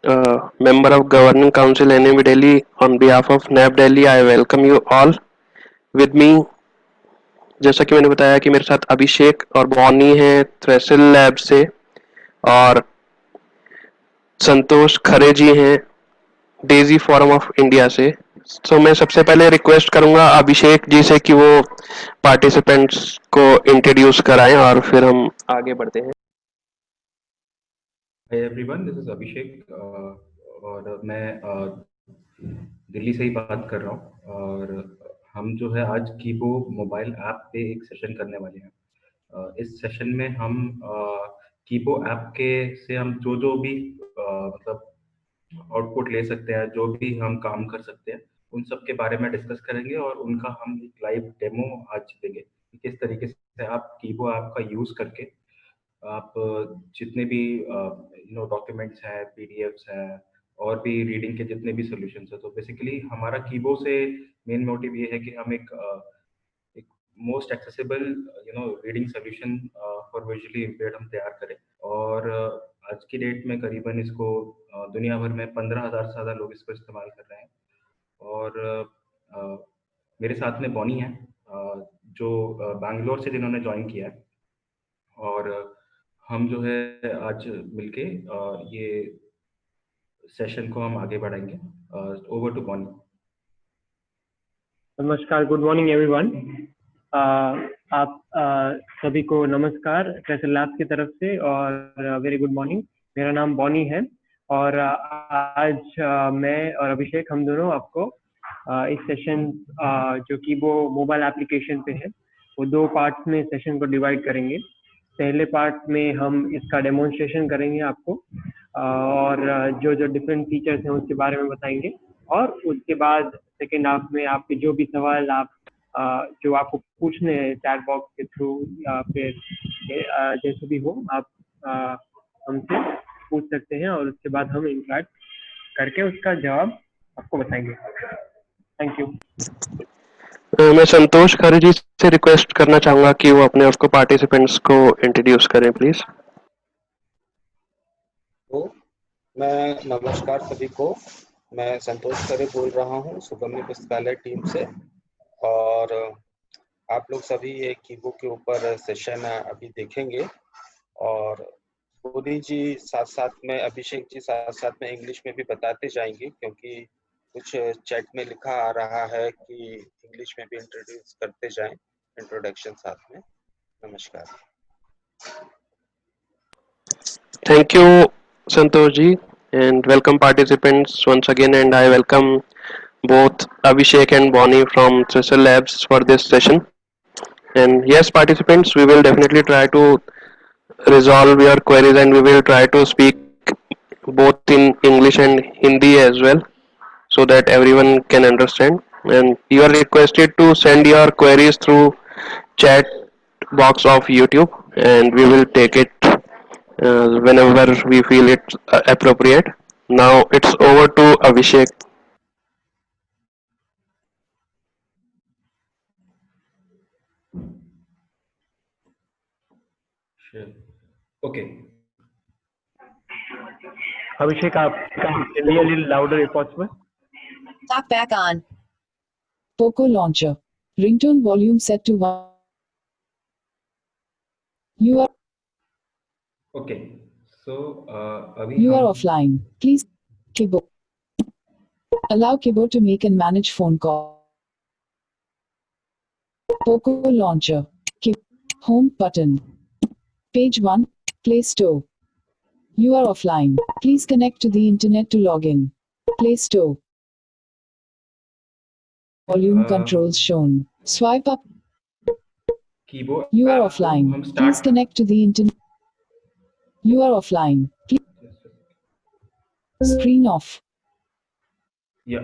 member of Governing Council NAB Delhi. On behalf of NAB Delhi, I welcome you all. With me, जैसा कि मैंने बताया कि मेरे साथ अभिषेक और बॉनी है थ्रेसिल लैब से, और संतोष खरे जी हैं डेजी फोरम ऑफ इंडिया से। तो मैं सबसे पहले रिक्वेस्ट करूंगा अभिषेक जी से कि वो पार्टिसिपेंट्स को इंट्रोड्यूस कराएं और फिर हम आगे बढ़ते हैं। हाय एवरीवन, दिस इज अभिषेक और मैं दिल्ली से ही बात कर रहा हूँ। और हम जो है आज कीबो मोबाइल ऐप पे एक सेशन करने वाले हैं। इस सेशन में हम कीबो ऐप के से हम जो जो भी मतलब आउटपुट ले सकते हैं, जो भी हम काम कर सकते हैं, उन सब के बारे में डिस्कस करेंगे और उनका हम एक लाइव डेमो आज देंगे कि किस तरीके से आप कीबो ऐप का यूज करके आप जितने भी डॉक्यूमेंट्स हैं, पीडीएफ्स हैं और भी रीडिंग के जितने भी सॉल्यूशंस हैं। तो बेसिकली हमारा कीबो से मेन मोटिव ये है कि हम एक most accessible reading solution for visually impaired हम तैयार करें। और आज की डेट में करीबन इसको दुनिया भर में 15,000 से ज़्यादा लोग इसको इस्तेमाल कर रहे हैं। और मेरे साथ में बॉनी है जो बैंगलोर से जिन्होंने ज्वाइन किया है। और हम जो है आज मिलके ये सेशन को हम आगे बढ़ाएंगे। Over to Bonnie. नमस्कार, गुड मॉर्निंग एवरीवन। आप सभी को नमस्कार ट्रेसिल लैब की तरफ से और वेरी गुड मॉर्निंग। मेरा नाम बॉनी है और आज मैं और अभिषेक हम दोनों आपको इस सेशन जो कि वो मोबाइल एप्लीकेशन पे है, वो दो पार्ट्स में सेशन को डिवाइड करेंगे। पहले पार्ट में हम इसका डेमोन्स्ट्रेशन करेंगे आपको और जो जो डिफरेंट फीचर्स हैं उसके बारे में बताएंगे, और उसके बाद सेकेंड हाफ में आपके जो भी सवाल आप जो आपको पूछने हैं चैट बॉक्स के थ्रू या फिर जैसे भी हो आप हमसे पूछ सकते हैं और उसके बाद हम इंटरेक्ट करके उसका जवाब आपको बताएंगे। Thank you. मैं संतोष खरे जी से रिक्वेस्ट करना चाहूंगा कि वो अपने आपको पार्टिसिपेंट्स को इंट्रोड्यूस करें प्लीज। तो मैं नमस्कार सभी को, मैं संतोष खरे बोल रहा हूँ सुगम्य पुस्तकालय टीम से। और आप लोग सभी ये कीबो के ऊपर सेशन अभी देखेंगे और बोनी जी साथ साथ में, अभिषेक जी साथ साथ में इंग्लिश में भी बताते जाएंगे, क्योंकि कुछ चैट में लिखा आ रहा है कि इंग्लिश में भी इंट्रोड्यूस करते जाएं, इंट्रोडक्शन साथ में। नमस्कार। Thank you, Santosh ji, and welcome participants once again. And I welcome both Abhishek and Bonnie from Trisel Labs for this session. And yes, participants, we will definitely try to resolve your queries, and we will try to speak both in English and Hindi as well, so that everyone can understand. And you are requested to send your queries through chat box of YouTube, and we will take it whenever we feel it appropriate. Now it's over to Abhishek. Okay. Abhishek, can be a little louder if possible. Talk back on. Poco launcher. Ringtone volume set to 1. You are Okay. So अभी you are हम offline. Please keyboard. Allow keyboard to make and manage phone call. Poco launcher. Home button. Page 1. Play Store. You are offline. Please connect to the internet to log in. Play Store. Volume controls shown. Swipe up. Keyboard You are app को offline. हम Please start connect to the internet. You are offline. Screen off. या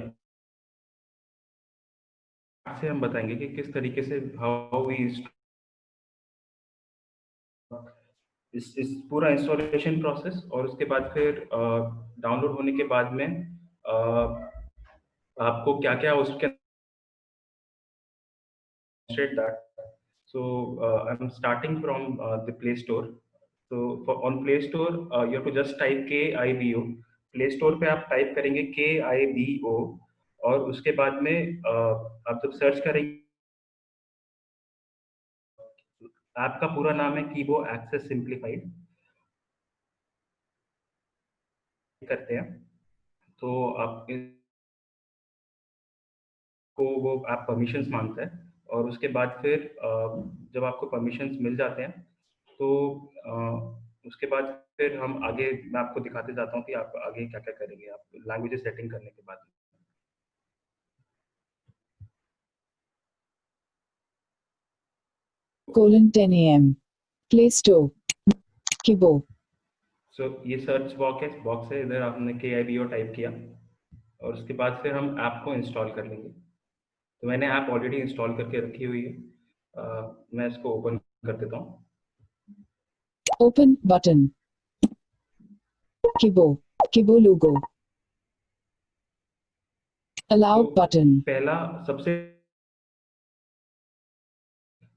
से हम बताएंगे कि किस तरीके से हाउ वी इस पूरा इंस्टॉलेशन प्रोसेस, और उसके बाद फिर डाउनलोड होने के बाद में आपको क्या क्या उसके that. So I'm starting from the Play Store. So on Play Store, you have to just type KIBO. Play store पे आप टाइप करेंगे KIBO और उसके बाद में आप जब सर्च करेंगे, ऐप का पूरा नाम है कीबो एक्सेस सिंप्लीफाइड करते हैं, तो आप को वो ऐप परमिशंस मांगता है और उसके बाद फिर जब आपको परमिशंस मिल जाते हैं तो उसके बाद फिर हम आगे मैं आपको दिखाते जाता हूँ कि आप आगे क्या क्या करेंगे आप लैंग्वेज सेटिंग करने के बाद। colon 10 a.m. Play Store. Kibo. सो ये सर्च बॉक्स है, इधर आपने KIBO टाइप किया और उसके बाद फिर हम ऐप को इंस्टॉल कर लेंगे। तो मैंने ऐप ऑलरेडी इंस्टॉल करके रखी हुई है, मैं इसको ओपन कर देता हूँ। Open button. Kibo. Kibo logo. Allow तो button. पहला सबसे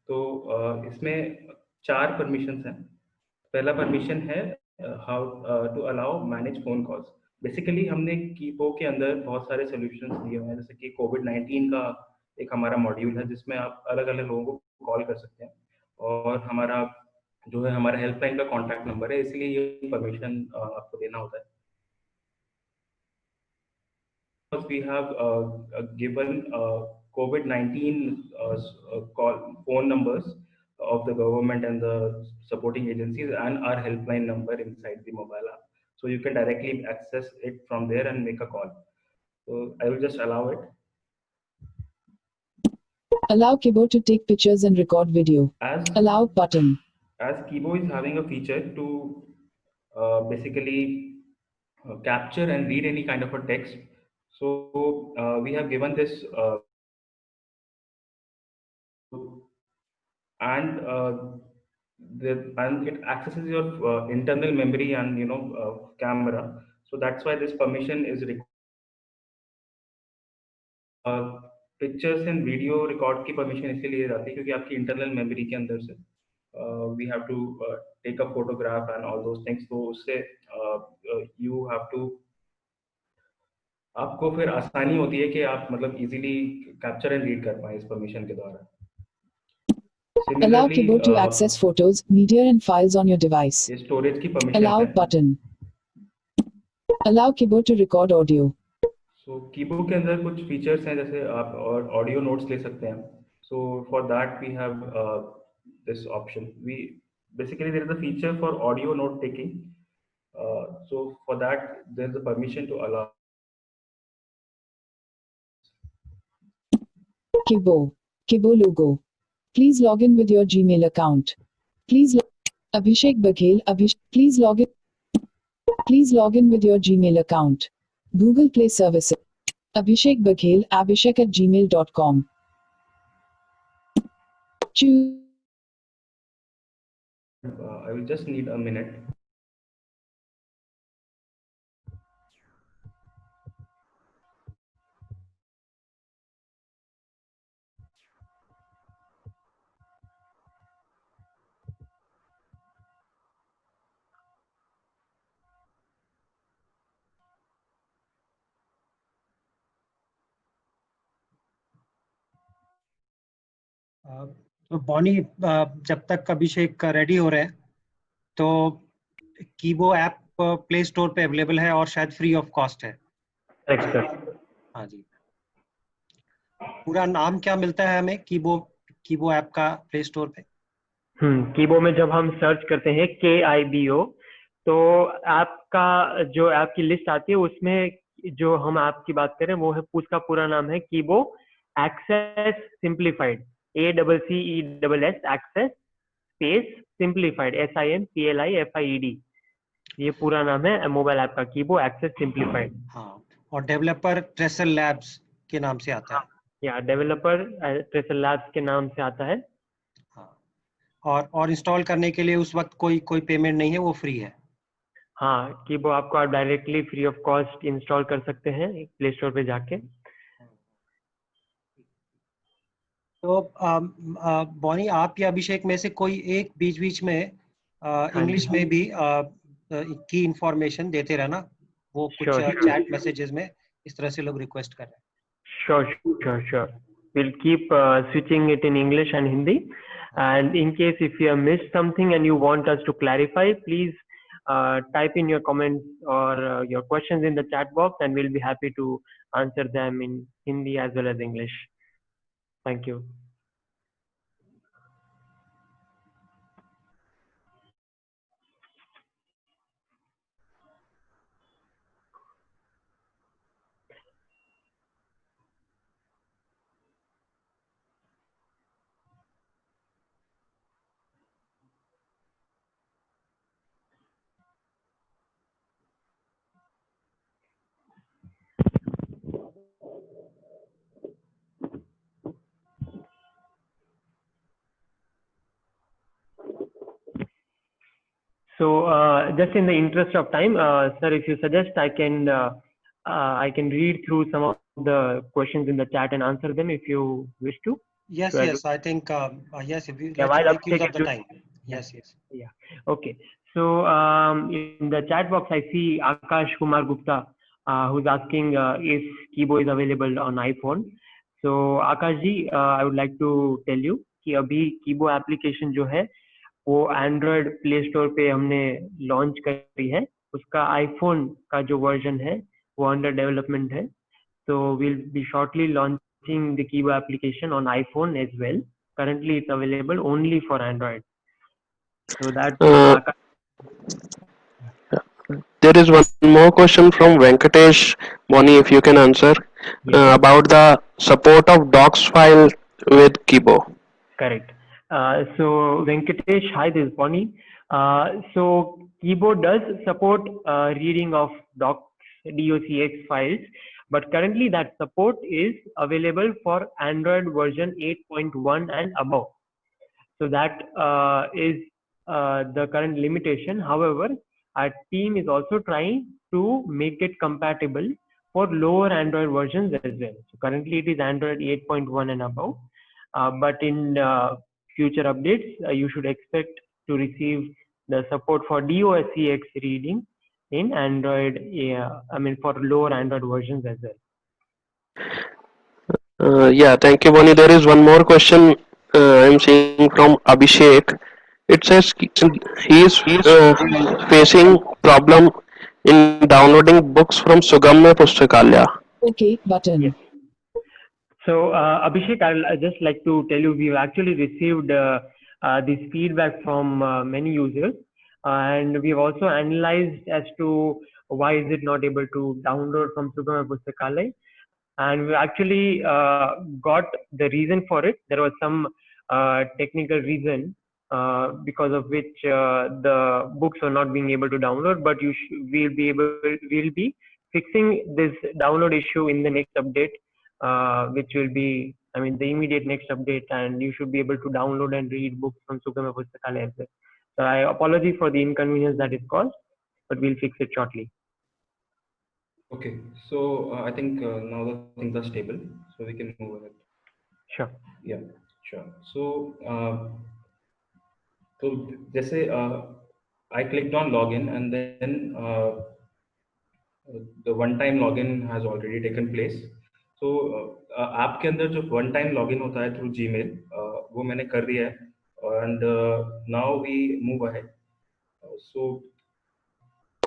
तो इसमें 4 परमिशंस हैं। पहला परमिशन है how to allow manage phone calls. Basically हमने कीबो के अंदर बहुत सारे सॉल्यूशंस दिए हुए हैं, जैसे कि कोविड-19 का एक हमारा मॉड्यूल है जिसमें आप अलग-अलग लोगों को कॉल कर सकते हैं और हमारा जो है हमारा हेल्पलाइन का कॉन्टैक्ट नंबर है, इसलिए ये परमिशन आपको देना होता है। We have given COVID-19 call phone numbers of the government and the supporting agencies and our helpline number inside the mobile app. So you can directly access it from there and make a call. So I will just allow it. Allow Kibo to take pictures and record video. Allow button. As Kibo is having a feature to basically capture and read any kind of a text. So we have given this and it accesses your internal memory and camera. So that's why this permission is required. Pictures and video record की permission इसलिए जाती है क्योंकि आपकी internal memory के अंदर से we have to take a photograph and all those things, तो उससे यू हैव टू आपको फिर आसानी होती है कि आप मतलब इजीली कैप्चर एंड रीड कर पाए इस परमिशन के द्वारा। Allow Kibo to access photos, media and files on your device. ये स्टोरेज की परमिशन Allow है। button. Allow Kibo to record audio. सो कीबो के अंदर कुछ फीचर्स हैं, जैसे आप और ऑडियो नोट्स ले सकते हैं। So for that we have this option. We basically there is a feature for audio note taking, so for that there is a permission to allow Kibo. Kibo logo. Please log in with your Gmail account. Please Abhishek Baghel. Please log in. Please log in with your Gmail account. Google Play Services. Abhishek Baghel. abhishek@gmail.com. Choose. I will just need a minute. तो Bonnie, जब तक अभिषेक ready हो रहे हैं तो कीबो app play store पे available है और शायद फ्री ऑफ कॉस्ट है। हाँ जी, पूरा नाम क्या मिलता है हमें कीबो ऐप का प्ले स्टोर पे? कीबो में जब हम सर्च करते हैं KIBO तो ऐप का जो ऐप की लिस्ट आती है उसमें जो हम ऐप की बात करें वो है उसका पूरा नाम है Kibo access simplified, ACCESS access space simplified SIMPLIFIED, ये पूरा नाम है मोबाइल ऐप का, कीबो एक्सेस सिंप्लीफाइड। हाँ, और डेवलपर ट्रेसर लैब्स के नाम से आता है। या डेवलपर ट्रेसर लैब्स के नाम से आता है। हाँ, और इंस्टॉल करने के लिए उस वक्त कोई पेमेंट नहीं है, वो फ्री है। हाँ, कीबो आपको आप directly free of cost install कर सकते हैं प्ले स्टोर पे जाके। तो बॉनी, आप या अभिषेक में से कोई एक बीच में इंग्लिश में भी की इंफॉर्मेशन देते रहना, वो कुछ Sure. चैट मैसेजेस में इस तरह से लोग रिक्वेस्ट कर रहे हैं. Sure. We'll keep switching it in English and Hindi. And in case if you have missed something and you want us to clarify, please type in your comments or your questions in the chat box, and we'll be happy to answer them in Hindi as well as English. Thank you. So just in the interest of time, sir, if you suggest, I can read through some of the questions in the chat and answer them if you wish to. Yes, I think yes, if you Yeah, let's while make use of the uptake time. Yes. Yeah. Okay. So in the chat box, I see Akash Kumar Gupta, who's asking if Kibo is available on iPhone. So Akash ji, I would like to tell you कि अभी Kibo application जो है वो Android play store पे हमने launch करी है. उसका आईफोन का जो वर्जन है वो अंडर डेवलपमेंट है. So we'll be shortly launching the Kibo application on iPhone as well. Currently, it's available only for Android. So that There is one more question from Venkatesh. Bonnie, if you can answer about the support of docs file with Kibo. Correct. So Venkatesh, hi, this is Bonnie. So Kibo does support reading of docx files, but currently that support is available for Android version 8.1 and above. So that is the current limitation. However, our team is also trying to make it compatible for lower Android versions as well. So currently it is Android 8.1 and above, but in future updates, you should expect to receive the support for DOSCX reading in Android, for lower Android versions as well. Yeah, thank you, Bonnie. There is one more question I'm seeing from Abhishek. It says he is facing problem in downloading books from Sugamya Pustakalaya. Okay, button. Yes. So Abhishek, I'll just like to tell you, we've actually received this feedback from many users, and we've also analyzed as to why is it not able to download from Sugamya Pustakalaya. And we actually got the reason for it. There was some technical reason because of which the books are not being able to download. But we'll be fixing this download issue in the next update, which will be, the immediate next update, and you should be able to download and read books from Sugamya Pustakalaya as well. So I apologize for the inconvenience that it caused, but we'll fix it shortly. Okay, so I think now the things are stable, so we can move ahead. Sure. Yeah, sure. So जैसे I clicked on login and then the one-time login has already taken place. So app के अंदर जो one-time login होता है through Gmail, वो मैंने कर दिया है, and now we move ahead. So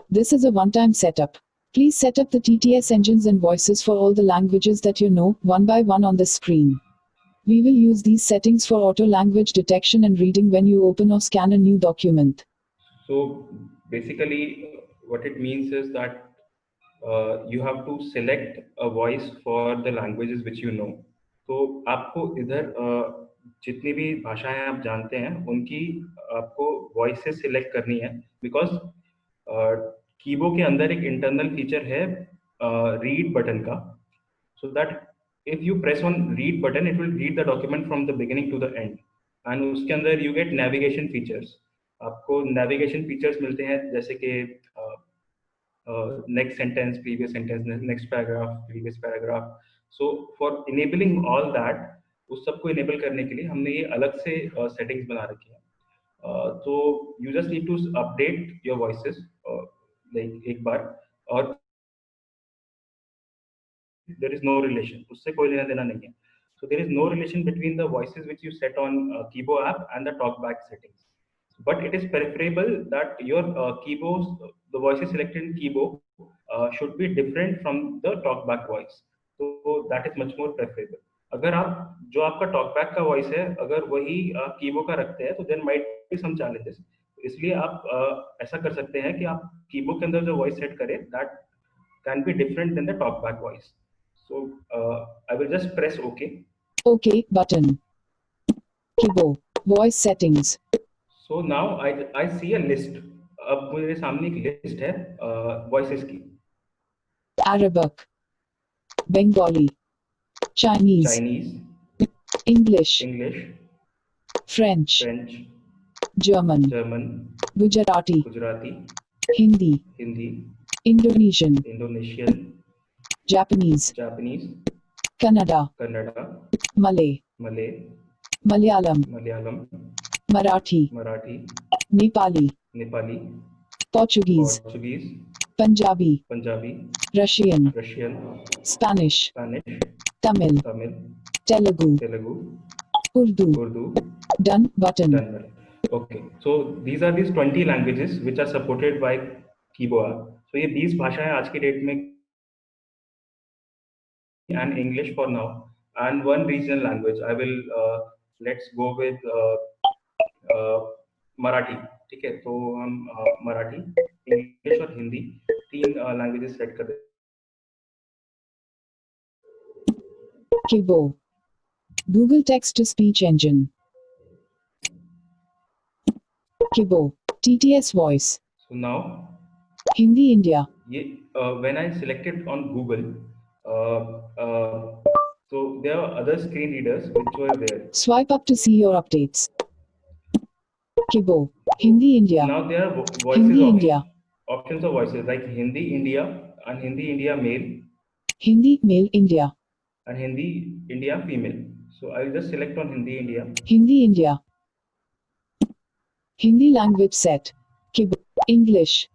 this is a one-time setup. Please set up the TTS engines and voices for all the languages that you know, one by one on the screen. We will use these settings for auto language detection and reading when you open or scan a new document. So basically, what it means is that you have to select a voice for the languages which you know. तो आपको इधर जितनी भी भाषाएं आप जानते हैं उनकी आपको वॉइसेस सिलेक्ट करनी है, बिकॉज कीबो के अंदर एक इंटरनल फीचर है रीड बटन का, so that if you press on read button it will read the document from the beginning to the end, and उसके अंदर you get navigation features. आपको navigation features मिलते हैं जैसे कि next sentence, previous sentence, next paragraph, previous paragraph. So for enabling all that, उस सबको enable करने के लिए हमने ये अलग से settings बना रखी है. तो you just need to update your voices like एक बार, और there is no relation, उससे कोई लेना देना नहीं है. So there is no relation between the voices which you set on Kibo app and the talkback settings. But it is preferable that your the voices selected in Kibo should be different from the talkback voice. So that is much more preferable. अगर आप जो आपका talkback का voice है अगर वही कीबो का रखते हैं तो then might be some challenges. इसलिए आप ऐसा कर सकते हैं कि आप कीबो के अंदर जो वॉइस सेट करें that can be different than the talkback voice. So I will just press OK. OK button. Kibo voice settings. So now I see a list. अब मेरे सामने एक लिस्ट है वॉइसेस की. Arabic, Bengali, Chinese, English, French, German, Gujarati, Hindi, Indonesian, Japanese, Kannada, Malay, Malayalam, Marathi, Nepali, Portuguese, Punjabi, Russian, Spanish, Tamil, Telugu, Urdu. Done button. Okay, so these are these 20 languages which are supported by Kibo app. So ये 20 भाषाएं आज की date में and English for now and one regional language. I will let's go with Marathi. ठीक है, तो हम Marathi, English और हिंदी तीन लैंग्वेजेस सेट कर देते हैं. Kibo Google text to speech engine. Kibo TTS voice. So now Hindi India. ये when I selected on Google, so there are other screen readers which were there. Swipe up to see your updates. Kibo Hindi India. Now there are voices Hindi India. options of voices like Hindi India and Hindi India male. Hindi male India. And Hindi India female. So I will just select on Hindi India. Hindi India. Hindi language set. Kibo English.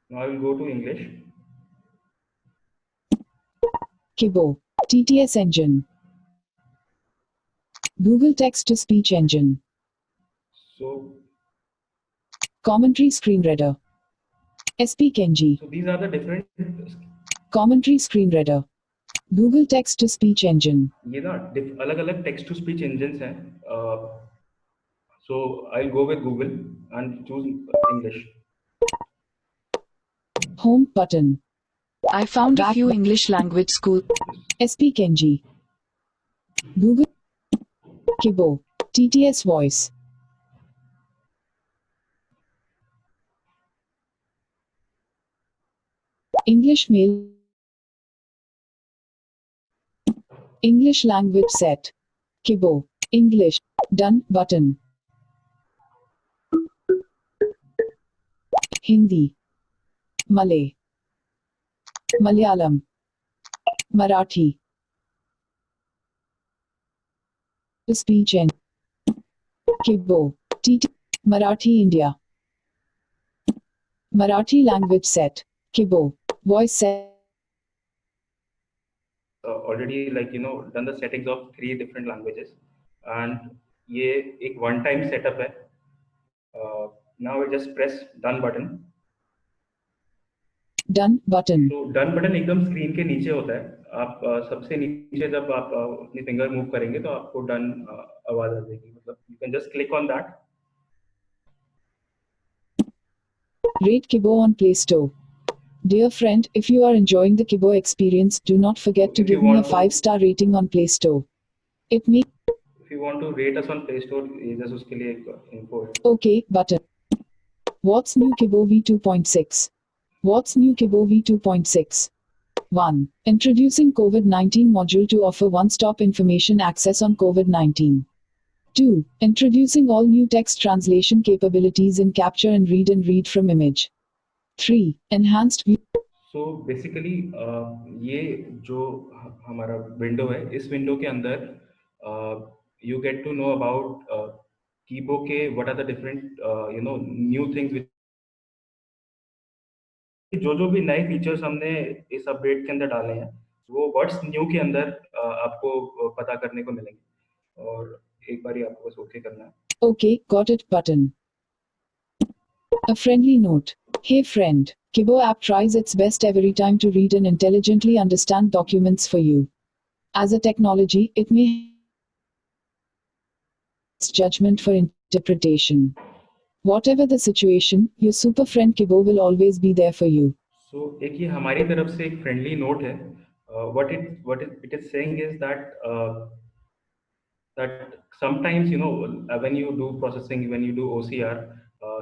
Now I will go to English. Kibo TTS engine. Google text to speech engine. So Commentary screen reader. SP Kenji. so these are the different Commentary screen reader. Google text to speech engine. ये ना अलग-अलग text to speech engines हैं. So I'll go with Google and choose English. Home button. I found a Back few English language school. SP Kenji. Google Kibo TTS voice. English male. English language set. Kibo English. Done button. Hindi. Malay. Malayalam. Marathi. Speech and Kibo TT Marathi India. Marathi language set. Kibo voice set. Already like done the settings of 3 different languages and ये एक one time setup है. Now I just press done button. Done button. तो done button एकदम screen के नीचे होता है. आप सबसे नीचे जब आप अपनी फिंगर मूव करेंगे तो आपको डन आवाज आ जाएगी. मतलब you can just click on that. Rate Kibo on Play Store. Dear friend, if you are enjoying the Kibo experience, do not forget to If you give me a want to- 5-star rating on Play Store. It may If you want to rate us on Play Store, ये just उसके लिए एक info है. OK button. What's new Kibo V2.6? What's new Kibo V2.6? 1. Introducing COVID-19 module to offer one-stop information access on COVID-19. 2. Introducing all new text translation capabilities in capture and read from image. 3. Enhanced view. So basically ये जो हमारा window है, इस window के अंदर you get to know about Kibo के what are the different new things which जो भी नए फीचर्स हमने इस अपडेट के अंदर डाले हैं वो वर्ड्स न्यू के अंदर आपको पता करने को मिलेंगे, और एक बार ही आपको बस ओके करना है। Okay, got it button. A friendly note. Hey friend, Kibo app tries its best every time to read and intelligently understand documents for you. As a technology, it may its judgment for interpretation. Whatever the situation, your super friend Kibo will always be there for you. So एक ये हमारी तरफ से एक friendly note है. What it is saying is that sometimes, when you do processing, when you do OCR,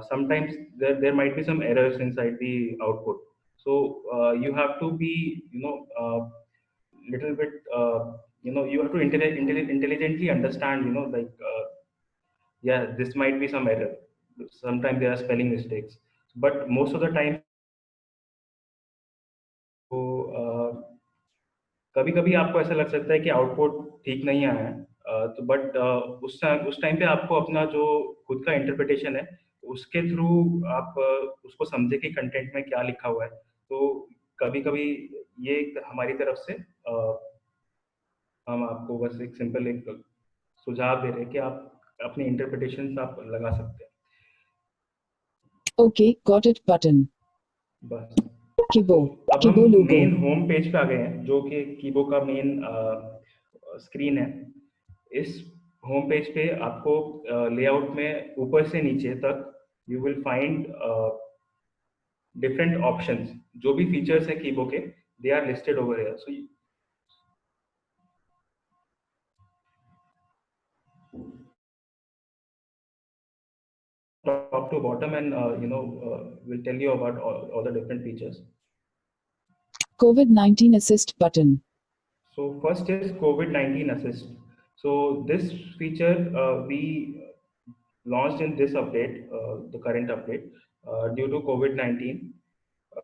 sometimes there might be some errors inside the output. So you have to be, little bit, you have to intelligently understand, yeah, this might be some error. Sometimes there are spelling mistakes, but most of the time, कभी कभी आपको ऐसा लग सकता है कि output ठीक नहीं आया है, तो बट उस टाइम पे आपको अपना जो खुद का इंटरप्रिटेशन है उसके थ्रू आप उसको समझे कि कंटेंट में क्या लिखा हुआ है. तो कभी कभी ये हमारी तरफ से हम आपको बस एक सिंपल एक सुझाव दे रहे हैं कि आप अपनी इंटरप्रिटेशन आप लगा सकते हैं. Okay, got it button. बस. Kibo. अब Kibo हम logo. मेन होम पेज पे आ गए हैं, जो कि कीबो का मेन स्क्रीन है. इस होम पेज पे आपको लेआउट में ऊपर से नीचे तक you will find different options. जो भी फीचर्स है कीबो के, they are listed over here. So top to bottom, and we'll tell you about all the different features. COVID-19 assist button. So first is COVID-19 assist. So this feature we launched in this update, the current update, due to COVID-19.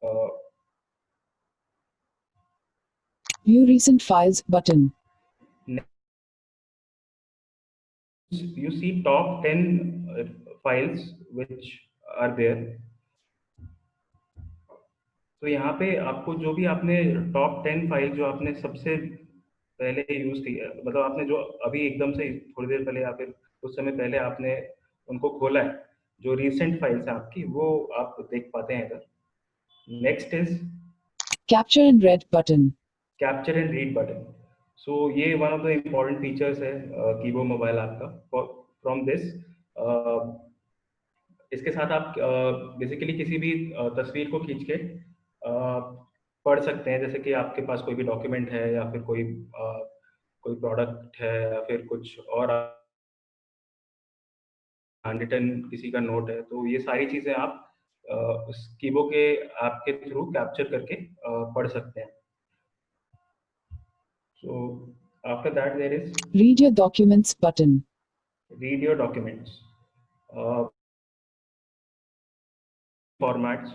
Uh, View recent files button. you see top 10 files which are there. तो यहाँ पे आपको जो भी आपने top 10 file जो आपने सबसे पहले यूज किया, मतलब आपने जो अभी एकदम से थोड़ी देर पहले या फिर कुछ समय पहले आपने उनको खोला है, जो रिसेंट फाइल्स है आपकी, वो आप देख पाते हैं इधर. Next is Capture and read button. Capture and read button. So ये one of the important features है कीबो मोबाइल ऐप का. फ्रॉम दिस, इसके साथ आप बेसिकली किसी भी तस्वीर को खींच के पढ़ सकते हैं. जैसे कि आपके पास कोई भी डॉक्यूमेंट है, या फिर कोई प्रोडक्ट है, या फिर कुछ और हैंड रिटन किसी का नोट है, तो ये सारी चीजें आप उस कीबो के ऐप के थ्रू कैप्चर करके पढ़ सकते हैं. So after that there is Read your documents button. read your documents. Formats.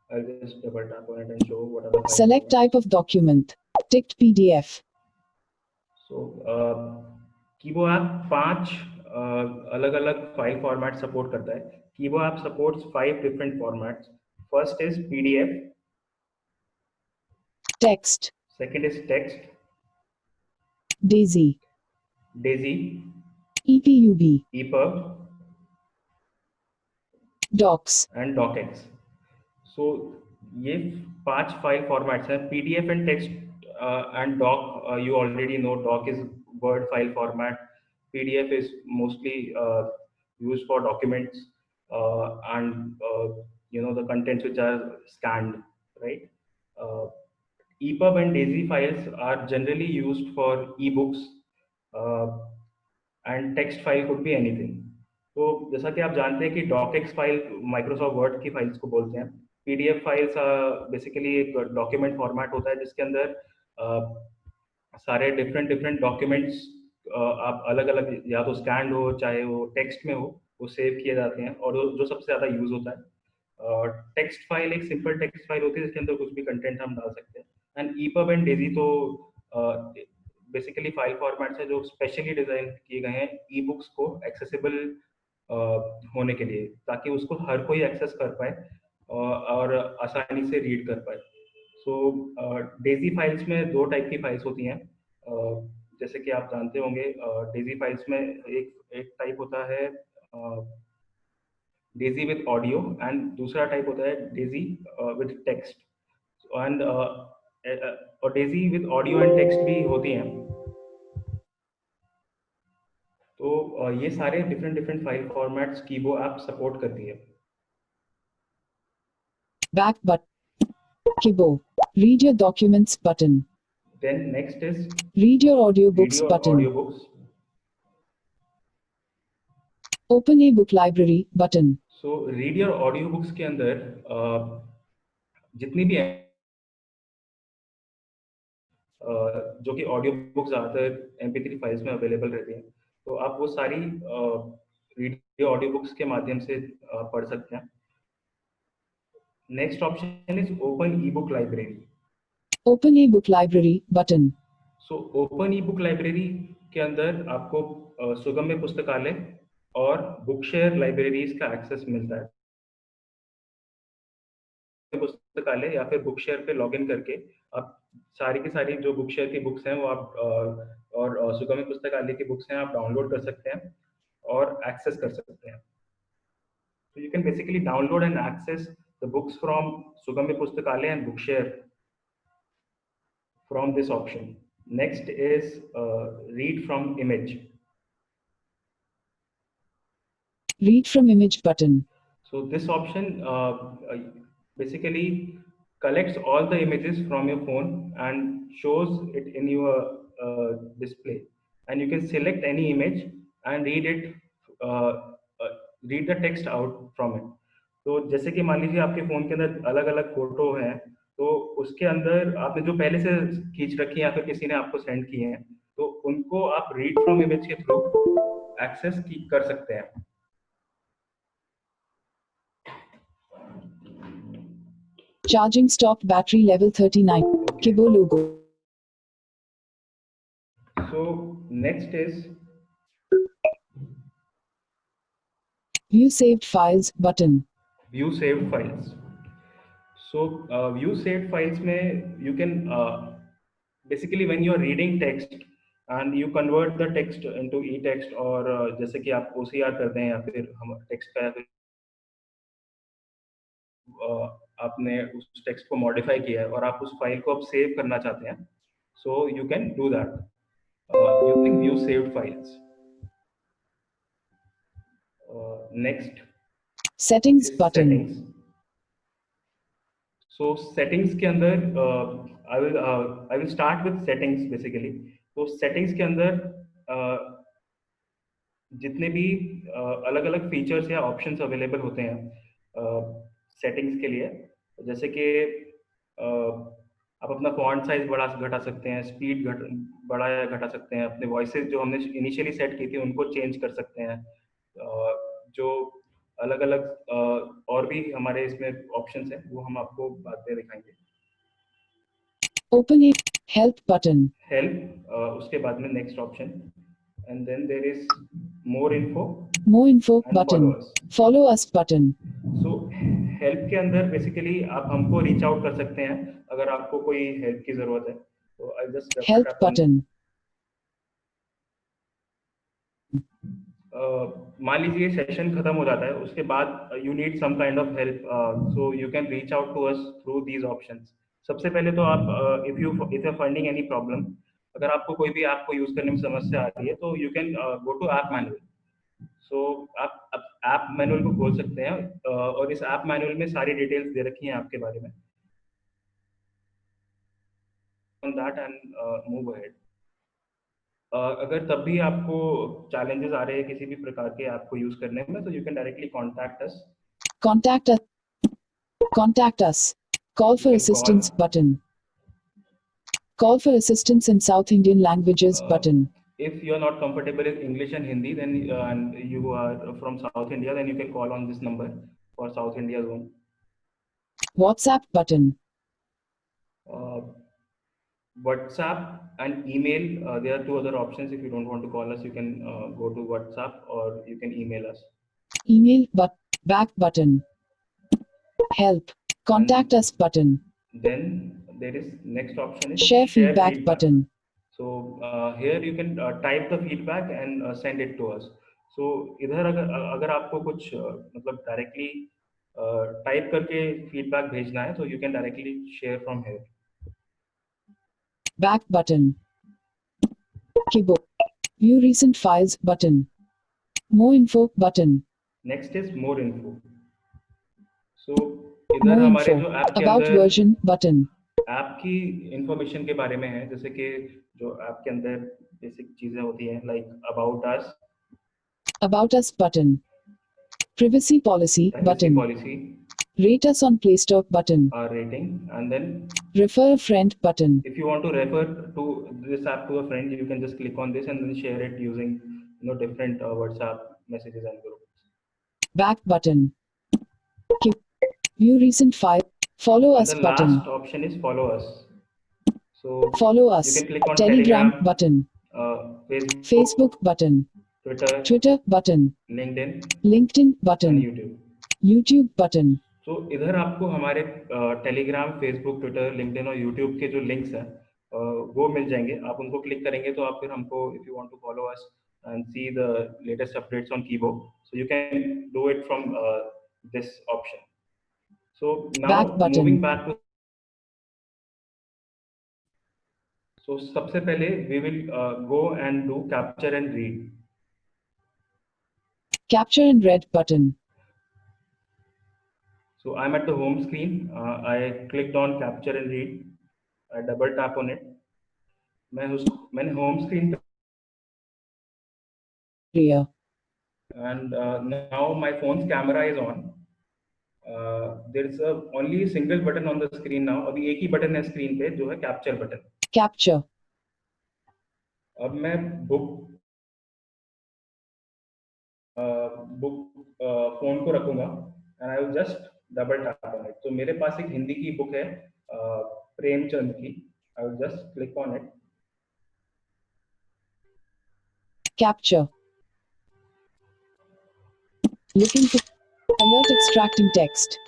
I'll just double tap on it and show what are the files. Select type of document. Ticked PDF. So Kibo app 5 अलग अलग file format support करता है. Kibo app supports 5 different formats. First is PDF. Text. Second is text. Daisy. Daisy. EPUB. EPUB. Docs. and docx. So ये 5 file formats हैं. PDF and text and doc, you already know doc is word file format. PDF is mostly used for documents and the contents which are scanned, right? EPUB and DAISY files are generally used for ebooks, and text file could be anything. तो जैसा कि आप जानते हैं कि docx file Microsoft word की files को बोलते हैं. PDF फाइल्स बेसिकली एक डॉक्यूमेंट फॉर्मेट होता है जिसके अंदर सारे डिफरेंट डॉक्यूमेंट्स आप अलग अलग, या तो स्कैन हो चाहे वो टेक्स्ट में हो, वो सेव किए जाते हैं. और जो सबसे ज़्यादा यूज होता है टेक्स्ट फाइल, एक सिंपल टेक्स्ट फाइल होती है जिसके अंदर कुछ भी कंटेंट हम डाल सकते हैं. एंड EPUB एंड DAISY तो बेसिकली फाइल फॉर्मेट्स है जो स्पेशली डिजाइन किए गए हैं ई बुक्स को एक्सेसिबल होने के लिए, ताकि उसको हर कोई एक्सेस कर पाए और आसानी से रीड कर पाए. सो डेजी फाइल्स में दो टाइप की फाइल्स होती हैं। जैसे कि आप जानते होंगे, डेजी फाइल्स में एक टाइप होता है डेजी विद ऑडियो, एंड दूसरा टाइप होता है डेजी विद टेक्स्ट। एंड और Daisy with audio and text भी होती हैं। तो ये सारे different different file formats कीबो app support करती है। Back button. Kibo. Read your documents button. Then next is Read your audiobooks video button. audiobooks. Open a book library button. So read your audiobooks के अंदर जितनी भी जो कि audio books ज़्यादातर MP3 files में अवेलेबल रहती हैं, तो आप वो सारी वीडियो ऑडियो बुक्स के माध्यम से पढ़ सकते हैं। Next option is open e book library. Open a book library button. So open e book library के अंदर आपको सुगम्य पुस्तकालय और बुक शेयर लाइब्रेरीज का एक्सेस मिलता है। पुस्तकालय या फिर बुक शेयर पे लॉगिन करके आप सारी की सारी जो बुक शेयर की बुक्स हैं वो आप और सुगम्य पुस्तकालय की बुक्स हैं आप डाउनलोड कर सकते हैं और एक्सेस कर सकते हैं। So you can basically download and access the books from Sugamya Pustakalaya and Bookshare from this option. Next is read from image. Read from image button. So this option basically collects all the images from your phone and shows it in your display, and you can select any image and read it, read the text out from it. तो जैसे कि मान लीजिए आपके phone के अंदर अलग अलग फोटो हैं, तो उसके अंदर आपने जो पहले से खींच रखी है या फिर किसी ने आपको सेंड किए हैं, तो उनको आप रीड फ्रॉम इमेज के थ्रू एक्सेस कर सकते हैं। Charging stopped, battery level 39. Kibo logo. So next is View saved files button. view saved files. So view saved files में you can basically when you are reading text and you convert the text into e-text, और जैसे कि आप OCR करते हैं या फिर हम text का या फिर आपने उस टेक्स्ट को मॉडिफाई किया है और आप उस फाइल को अब सेव करना चाहते हैं, so you can do that using view saved files. Next Settings button. So settings के अंदर I will start with settings basically. तो सेटिंग्स के अंदर जितने भी अलग अलग फीचर्स या ऑप्शंस अवेलेबल होते हैं सेटिंग्स के लिए, जैसे कि आप अपना फॉन्ट साइज बढ़ा घटा सकते हैं, स्पीड बढ़ा या घटा सकते हैं, अपने वॉइसेस जो हमने इनिशियली सेट की थी उनको चेंज कर सकते हैं। जो अलग अलग और भी हमारे इसमें ऑप्शंस हैं वो हम आपको बाद में दिखाएंगे। Open a help button. Help, उसके बाद में next option, and then there is more info More info and button. follow us. Follow us button. So help के अंदर बेसिकली आप हमको रीच आउट कर सकते हैं अगर आपको कोई हेल्प की जरूरत है। तो आई जस्ट Help button. मान लीजिए सेशन खत्म हो जाता है, उसके बाद you need some kind of help, so you can reach out to us through these options. सबसे पहले तो आप if you finding any problem, अगर आपको कोई भी ऐप को यूज करने में समस्या आ रही है तो you can go to app manual. So आप ऐप मैनुअल को खोल सकते हैं और इस ऐप मैनुअल में सारी डिटेल्स दे रखी हैं आपके बारे में। On that and move ahead. अगर तब भी आपको चैलेंजेस आ रहे हैं किसी भी प्रकार के ऐप को यूज करने में, तो you can directly contact us. Contact us. Contact us. Call for You can assistance call. button. Call for assistance in South Indian languages button. If you are not comfortable in English and Hindi, then and you are from South India, then you can call on this number for South India zone. WhatsApp button. WhatsApp and email, there are two other options. If you don't want to call us, you can go to WhatsApp or you can email us. Email back button. Help. Contact us button. Then there is next option is Share feedback button. So here you can type the feedback and send it to us. So इधर अगर आपको कुछ मतलब directly type करके feedback भेजना है, so you can directly share from here. Back button. Keyboard. View recent files button. More info button. Next is more info. So More इधर हमारे info. जो ऐप के About अंदर version button. ऐप की information के बारे में है, जैसे कि जो ऐप के अंदर बेसिक चीजें होती हैं like about us, About us button. Privacy policy privacy button. Policy, Rate us on Play Store button. our rating, and then Refer a friend button. if you want to refer to this app to a friend, you can just click on this and then share it using different WhatsApp messages and groups. Back button. View recent file. Follow And us the button. last option is follow us. So Follow you us. can click on Telegram Telegram, button. Facebook, button. Twitter, Twitter button. LinkedIn LinkedIn and button. YouTube. YouTube button. तो इधर आपको हमारे Telegram, Facebook, Twitter, LinkedIn और YouTube के जो links हैं वो मिल जाएंगे. आप उनको क्लिक करेंगे तो आप फिर हमको if you want to follow us and see the latest updates on Kibo, so you can do it from this option. सो Back now button. Moving back to, so सबसे पहले we will go and do capture and read. Capture and read button. So I'm at the home screen. I clicked on capture and read. I double tap on it. मैंने home screen पे, Rear. and now my phone's camera is on. There's only a single button on the screen now. अभी एक ही button है screen पे जो है capture button. Capture. अब मैं book phone को रखूंगा and I will just double tap on it. तो मेरे पास एक हिंदी की book है प्रेमचंद की. I will just click on it. Capture. Looking for alert extracting text.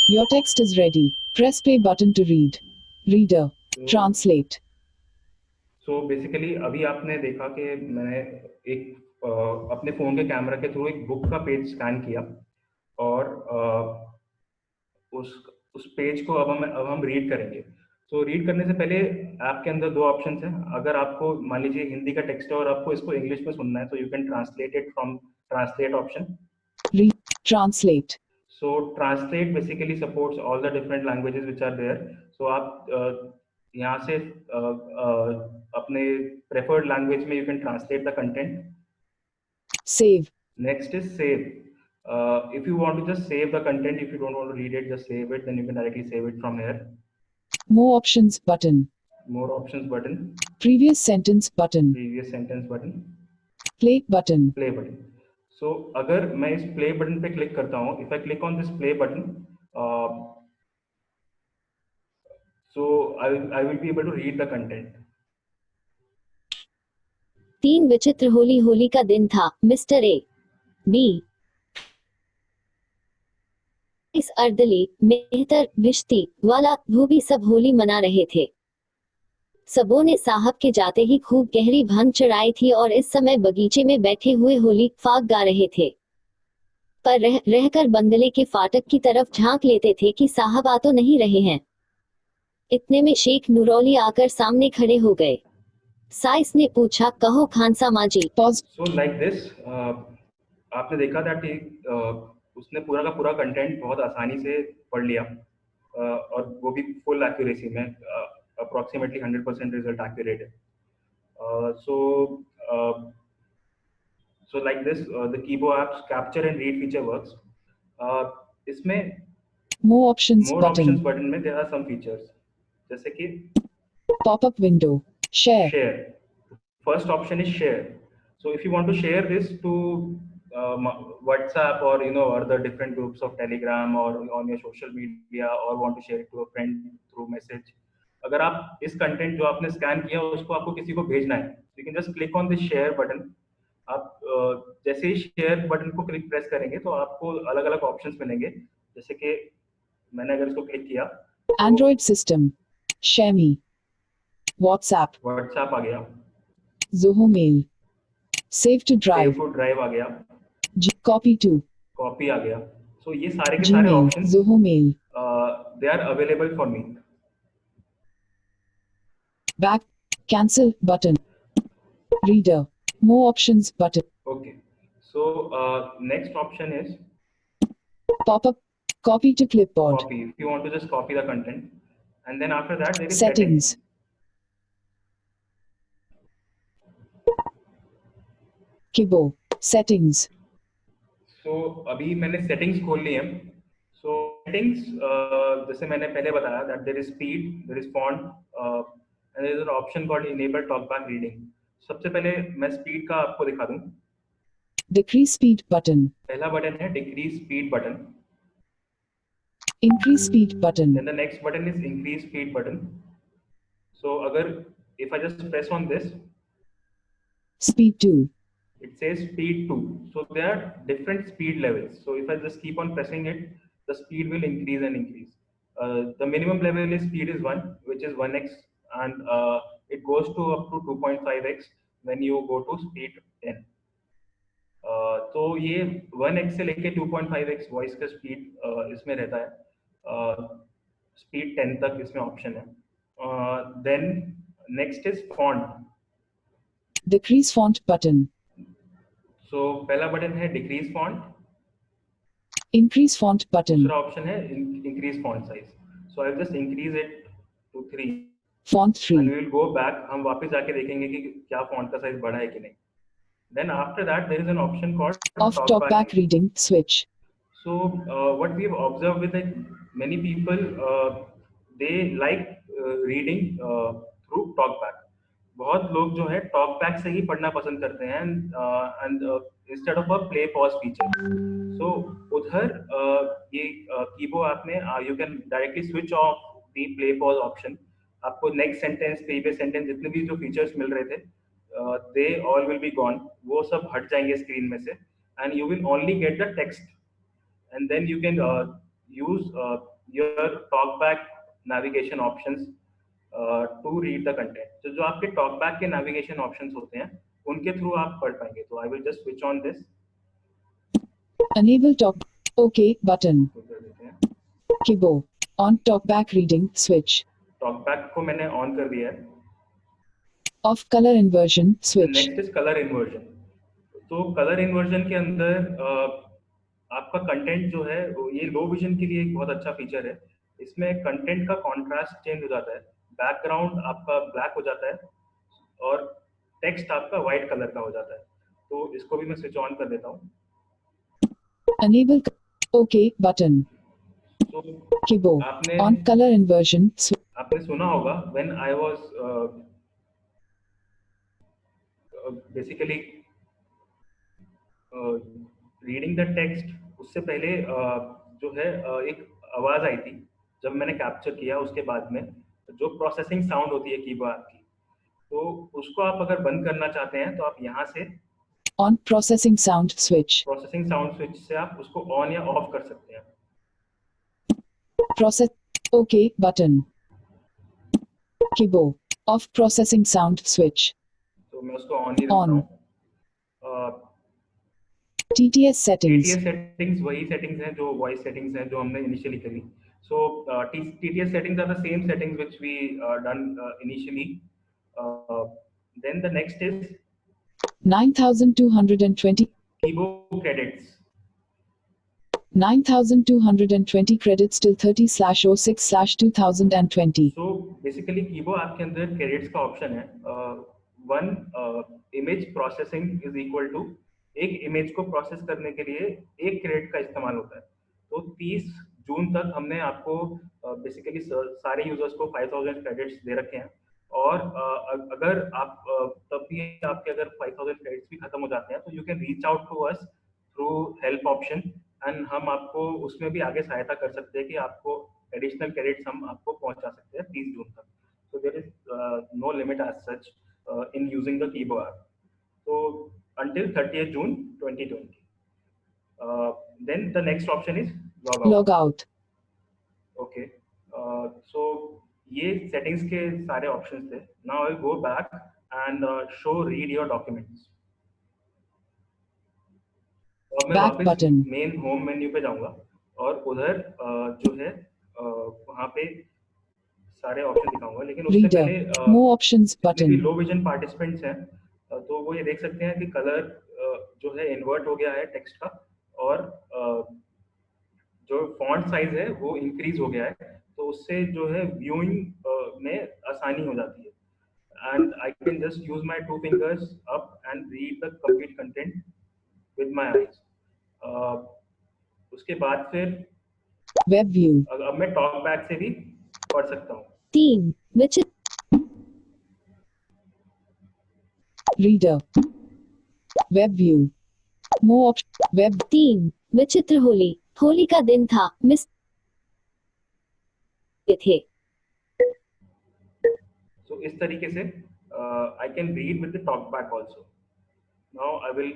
Your text is ready. Press play button to read. Reader. Translate. So basically अभी आपने देखा कि मैंने एक अपने फोन के कैमरा के थ्रू एक बुक का पेज स्कैन किया और उस पेज को अब हम रीड करेंगे. तो रीड करने से पहले ऐप के अंदर दो ऑप्शंस हैं. अगर आपको मान लीजिए हिंदी का टेक्स्ट है और आपको इसको इंग्लिश में सुनना है तो you can translate it from translate option. Translate. So translate basically supports all the different languages which are there. So आप यहाँ से अपने preferred language में you can translate the content. Save. Next is save. If you want to just save the content, if you don't want to read it, just save it, then you can directly save it from here. More options button. More options button. Previous sentence button. Previous sentence button. Play button. Play button. So अगर मैं इस play button पे click करता हूँ, if I click on this play button, so I will be able to read the content. 3 विचित्र होली का दिन था. मिस्टर ए बी इस अर्दली मेहतर विश्ती वाला धोबी सब होली मना रहे थे. सबों ने साहब के जाते ही खूब गहरी भांग चढ़ाई थी और इस समय बगीचे में बैठे हुए होली फाग गा रहे थे. पर रहकर बंगले के फाटक की तरफ झांक लेते थे कि साहब आ तो नहीं रहे हैं. इतने में शेख नूरौली आकर सामने खड़े हो गए. साइस ने पूछा, कहो खानसा माजी. Pause. So like this, आपने देखा था कि उसने पूरा का पूरा कंटेंट बहुत आसानी से पढ़ लिया और वो भी फुल एक्यूरेसी में, अप्रोक्सीमेटली 100% रिजल्ट एक्यूरेट है. So like this, the Keebo app's capture and read feature works. इसमें More options more button. options button में there are some features जैसे कि Pop-up window. Share. share. First option is share. So if you want to share this to WhatsApp or other different groups of Telegram or on your social media or want to share it to a friend through message, अगर आप इस content जो आपने scan किया उसको आपको किसी को भेजना है, you can just click on this share button. आप जैसे ही शेयर बटन को प्रेस करेंगे तो आपको अलग अलग ऑप्शंस मिलेंगे. जैसे कि मैंने अगर इसको क्लिक किया Android system. Xiaomi. WhatsApp. WhatsApp आ गया, Zoho Mail. Save to save drive. To drive आ गया, Copy to. कॉपी आ गया. So ये सारे के सारे Gmail. Options Zoho Mail. they are available for me. Back. Cancel button. Reader. More options button. Okay. So next option is Pop-up. Copy to clipboard. copy. If you want to just copy the content, and then after that there is Settings. Kibo. Settings. So अभी मैंने settings खोल ली है. So settings जैसे मैंने पहले बताया that there is speed, there is font, and there is an option called enable talkback reading. सबसे पहले मैं speed का आपको दिखा दूं. Decrease speed button. पहला बटन है decrease speed button. Increase speed button. Then the next button is increase speed button. So अगर if I just press on this, Speed 2. it says speed 2. So there are different speed levels. So if I just keep on pressing it, the speed will increase and increase. The minimum level is speed is 1, which is 1x, and it goes to up to 2.5x when you go to speed 10. तो ये 1x से लेके 2.5x voice का speed इसमें रहता है. Speed 10 तक इसमें ऑप्शन है. Then next is font. Decrease font button. So पहला बटन है decrease font, Increase font button. दूसरा ऑप्शन है increase font size. So I just increase it to 3 Font and 3. we will go back. हम वापस जाके देखेंगे कि क्या फॉन्ट का साइज बढ़ा है कि नहीं. Then after that there is an option called Off talkback reading switch. So what we have observed with it, many people they like reading through talkback. बहुत लोग जो है talkback से ही पढ़ना पसंद करते हैं, and instead of a play pause feature. So उधर ये कीबो ऐप में you can directly switch off the play pause option. आपको next sentence, previous sentence जितने भी जो features मिल रहे थे, they all will be gone. वो सब हट जाएंगे स्क्रीन में से, and you will only get the text. And then you can use your talkback navigation options to read the content. So जो आपके talkback के navigation options होते हैं उनके थ्रू आप पढ़ पाएंगे. तो I will just switch on this. Enable talk. OK button. Kibo. On talkback reading switch. Talkback को मैंने on कर दिया है. Off color inversion switch. Next is color inversion. तो color inversion के अंदर आपका कंटेंट जो है ये लो विजन के लिए एक बहुत अच्छा फीचर है. इसमें कंटेंट का कॉन्ट्रास्ट चेंज हो जाता है, बैकग्राउंड आपका ब्लैक हो जाता है और टेक्स्ट आपका वाइट कलर का हो जाता है. तो इसको भी मैं स्विच ऑन कर देता हूँ. Enable OK button. तो Kibo. आपने On color inversion switch. आपने सुना होगा when I was basically reading the text, उससे पहले जो है एक आवाज आई थी जब मैंने कैप्चर किया. उसके बाद में जो प्रोसेसिंग साउंड होती है कीबोर्ड की, तो उसको आप अगर बंद करना चाहते हैं तो आप यहाँ से On processing sound switch. Processing sound switch से आप उसको ऑन या ऑफ कर सकते हैं. Process OK button. Kibo. Off processing sound switch. तो मैं उसको ऑन ही रखता On. हूँ. TTS settings. TTS settings वही settings हैं जो voice settings हैं जो हमने initially करी. So TTS settings are the same settings which we done initially. Then the next is 9,220. keyboard credits. 9,220 credits till 30/06/2020. So basically keyboard आपके अंदर credits का option है. One image processing is equal to, एक image को process करने के लिए 1 credit का इस्तेमाल होता है. तो 30 जून तक हमने आपको बेसिकली सारे यूजर्स को 5000 क्रेडिट्स दे रखे हैं. और अगर आप तब भी आपके अगर 5000 क्रेडिट्स भी खत्म हो जाते हैं तो you can reach out to us through help option, and हम आपको उसमें भी आगे सहायता कर सकते हैं कि आपको एडिशनल क्रेडिट्स हम आपको पहुंचा सकते हैं 30 जून तक. So there is no limit as such in using the keyboard. So until 30th June 2020. Then the next option is log out. Log out. Okay. सो ये सेटिंग्स के सारे ऑप्शंस थे. Now I go back and show read your documents. और मैं Back वापस button. Main home menu पे जाऊंगा और उधर जो है वहाँ पे सारे ऑप्शन दिखाऊंगा. लेकिन उससे Reader. पहले More options जितने भी button. लो विजन पार्टिसिपेंट्स हैं तो वो ये देख सकते हैं कि कलर जो है इन्वर्ट हो गया है टेक्स्ट का, और जो फॉन्ट साइज है वो इंक्रीज हो गया है. तो उससे जो है व्यूइंग में आसानी हो जाती है. And I can just use my two fingers up and read the complete content with my eyes. उसके बाद फिर Web view. अब मैं टॉक बैक से भी पढ़ सकता हूँ. 3. विचित्र Reader. Web view. More web 3. विचित्र होली. होली का दिन था. मिस थे. So इस तरीके से I can read with the talkback also. Now I will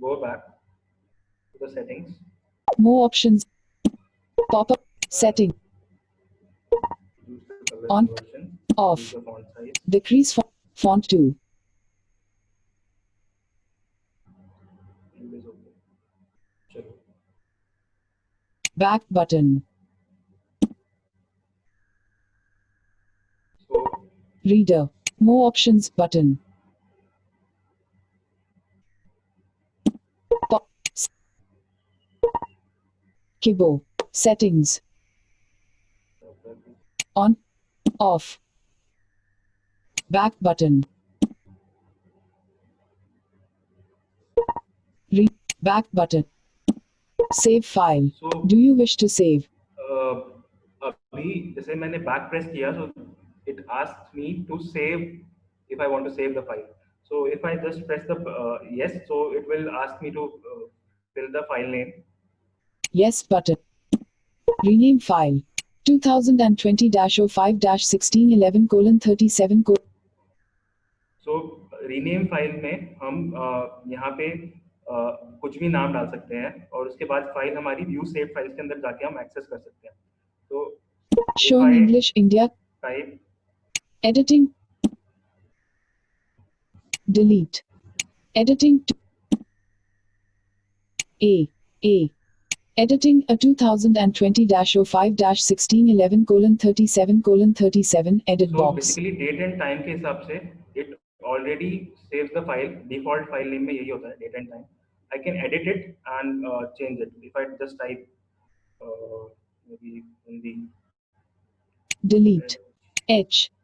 go back to the settings. more options. Pop up setting Use the color On. conversion. off. Use the font size. Decrease font 2. English okay. चलो. Back button. So Reader. More options button. Pop. Keyboard. Settings. On. Off. Back button. Back button. Save file. so Do you wish to save? अभी जैसे मैंने back press किया so it asked me to save if I want to save the file. So if I just press the yes, so it will ask me to fill the file name. Yes button. Rename file. 2020-05-1611:37. So rename file में हम यहाँ पे कुछ भी नाम डाल सकते हैं और उसके बाद फाइल हमारी व्यू सेव फाइल्स के अंदर जाके हम एक्सेस कर सकते हैं. तो Show in I- English India. Type Editing. Delete. Editing. A. Editing a 2020-05-1611:37:37 edit so box. Basically date and time के हिसाब से it already saves the file. Default file name में यही होता है, date and time. I can edit it and change it if I just type maybe Hindi. Delete. HIINDDI.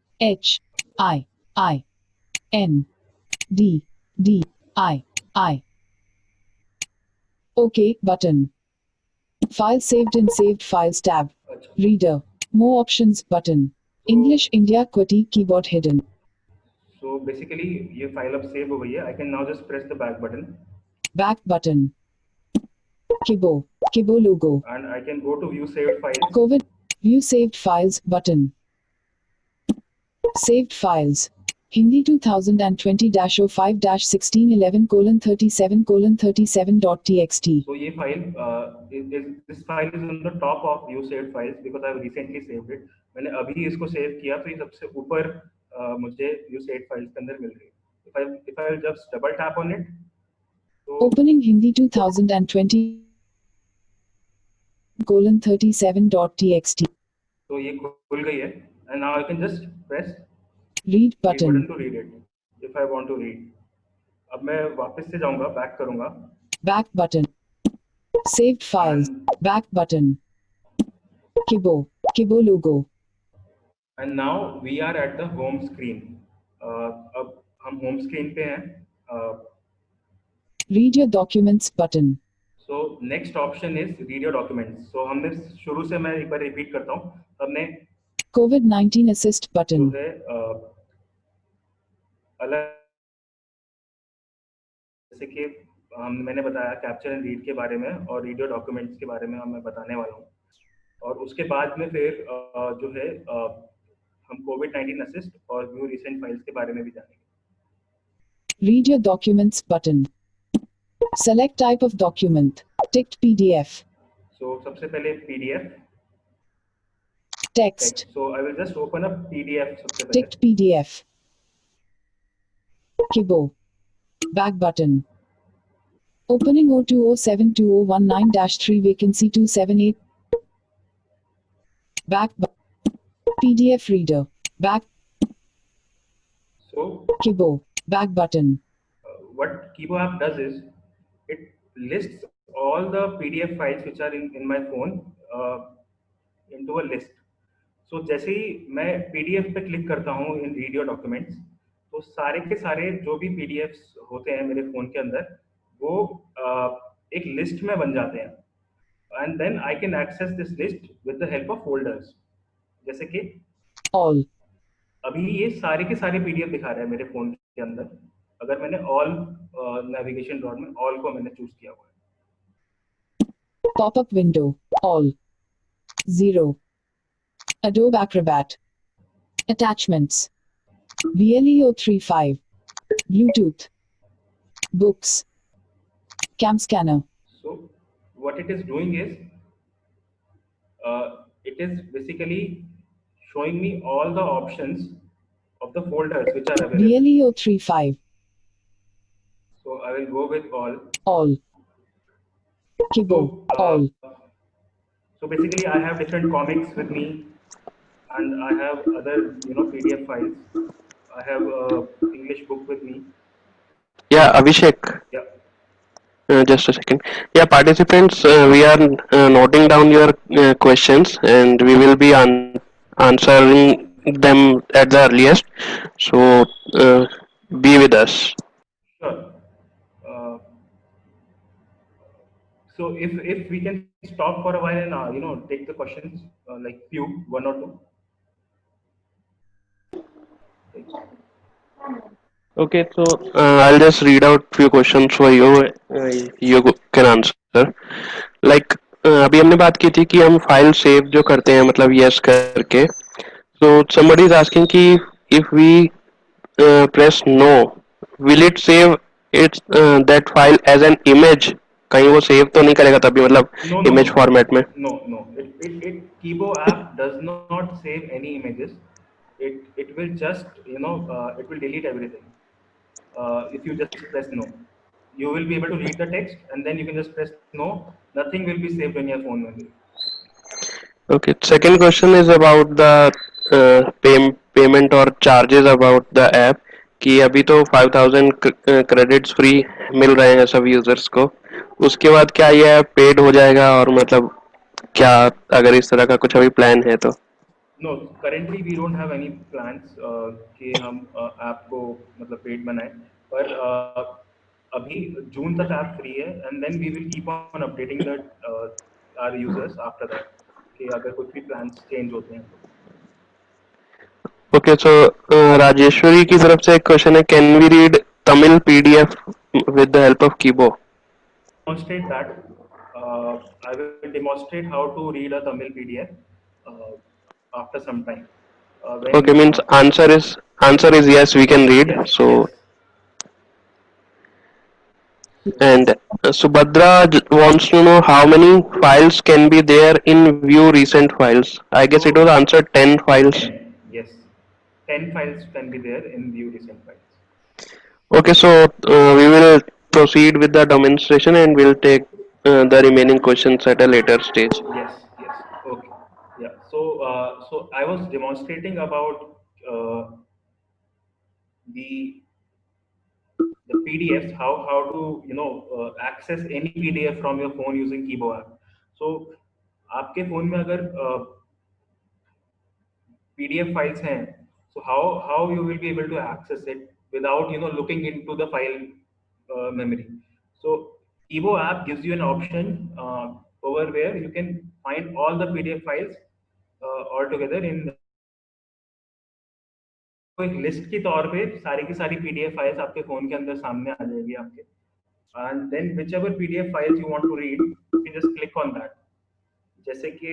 OK button. File saved in saved files tab. अच्छा. Reader. More options button. English India QWERTY keyboard hidden. So basically ये file अब save हो गई है. I can now just press the back button Back button. Kibo logo. And I can go to view saved files. COVID. View saved files button. Saved files. Hindi 2020-05-1611:37:37.txt. So ये file this file is on the top of view saved files because I have recently saved it. मैंने अभी इसको save किया तो ये सबसे ऊपर मुझे view saved files के अंदर मिल रही है. If I will just double tap on it, तो Opening Hindi 2020:37.txt. तो ये खुल गई है. And now I can just press Read read button button. to read it if I want to read. अब मैं वापस से जाऊंगा, बैक करूंगा. Back button. Saved files. Back button. Kibo logo. And now we are at the home screen. अब हम home screen पे हैं. Read your documents button. So next option is read your documents. So हमने शुरू से, मैं एक बार रिपीट करता हूँ. हमने COVID-19 assist जो button. है अलग, जैसे कि मैंने बताया कैप्चर एंड रीड के बारे में और रीड योर डॉक्यूमेंट्स के बारे में मैं बताने वाला हूँ. और उसके बाद में फिर जो है हम COVID-19 असिस्ट और व्यू रिसेंट फाइल्स के बारे में भी जानेंगे. Read your documents button. Select type of document. Ticked PDF. So सबसे पहले PDF. Text. So I will just open up PDF सबसे पहले. Ticked PDF. Kibo. Back button. Opening 02072019-3 vacancy 278. Back PDF reader. Back. So Kibo. Back button. what Kibo app does is it lists all the PDF files which are in my phone into a list. So जैसे ही मैं PDF पे click करता हूँ इन video documents, तो सारे के सारे जो भी PDFs होते हैं मेरे फोन के अंदर वो एक लिस्ट में बन जाते हैं. And then I can access this list with the help of folders. जैसे कि All. अभी ये सारे के सारे PDF दिखा रहा है मेरे फोन के अंदर. अगर मैंने ऑल नेविगेशन ड्रॉर में ऑल को मैंने चूज किया हुआ है. Pop-up window. All. 0. Adobe Acrobat. Attachments. BLEO 35. Bluetooth. Books. Cam scanner. So what it is doing is it is basically showing me all the options of the folders which are available. BLEO 35. So I will go with all. All. Kibo. All. So basically I have different comics with me and I have other PDF files. I have English book with me. Yeah, Abhishek. Yeah. Just a second. Yeah, participants, we are noting down your questions and we will be answering them at the earliest. So be with us. Sure. So if we can stop for a while and take the questions like few, one or two. Okay, so I'll just read out few questions for you. You can answer. Like अभी हमने बात की थी कि हम file save जो करते हैं मतलब yes करके. So somebody is asking कि if we press no, will it save it that file as an image? कहीं वो सेव तो नहीं करेगा तभी मतलब image format में? No. It Kibo app does not save any images. It will just it will delete everything. If you just press no, you will be able to read the text and then you can just press no. Nothing will be saved on your phone memory. Okay. Second question is about the payment or charges about the app. कि अभी तो 5000 credits free मिल रहे हैं सब users को. उसके बाद क्या ये ऐप पेड हो जाएगा और मतलब क्या अगर इस तरह का कुछ अभी प्लान है तो? No, currently we don't have any plans कि हम ऐप को मतलब पेड बनाएं. पर अभी जून तक ऐप फ्री है and then we will keep on updating that our users after that कि अगर कुछ भी plans change होते हैं तो. Okay, so राजेश्वरी की तरफ से एक क्वेश्चन है, can we read Tamil PDF with the help of Kibo? Demonstrate that. I will demonstrate how to read a Tamil PDF after some time. Okay, means answer is yes, we can read. Yes, so yes. And Subhadra wants to know how many files can be there in view recent files. I guess it was answered 10 files. 10, yes, 10 files can be there in view recent files. Okay, so we will proceed with the demonstration and we'll take the remaining questions at a later stage. Yes. Okay. Yeah. So I was demonstrating about the PDFs, how to access any PDF from your phone using Kibo app. So आपके phone में अगर PDF files हैं, so how you will be able to access it without looking into the file memory. So Kibo app gives you an option over where you can find all the PDF files all together in एक list के तौर पे सारी की सारी PDF files आपके phone के अंदर सामने आ जाएगी आपके. And then whichever PDF files you want to read, you can just click on that. जैसे कि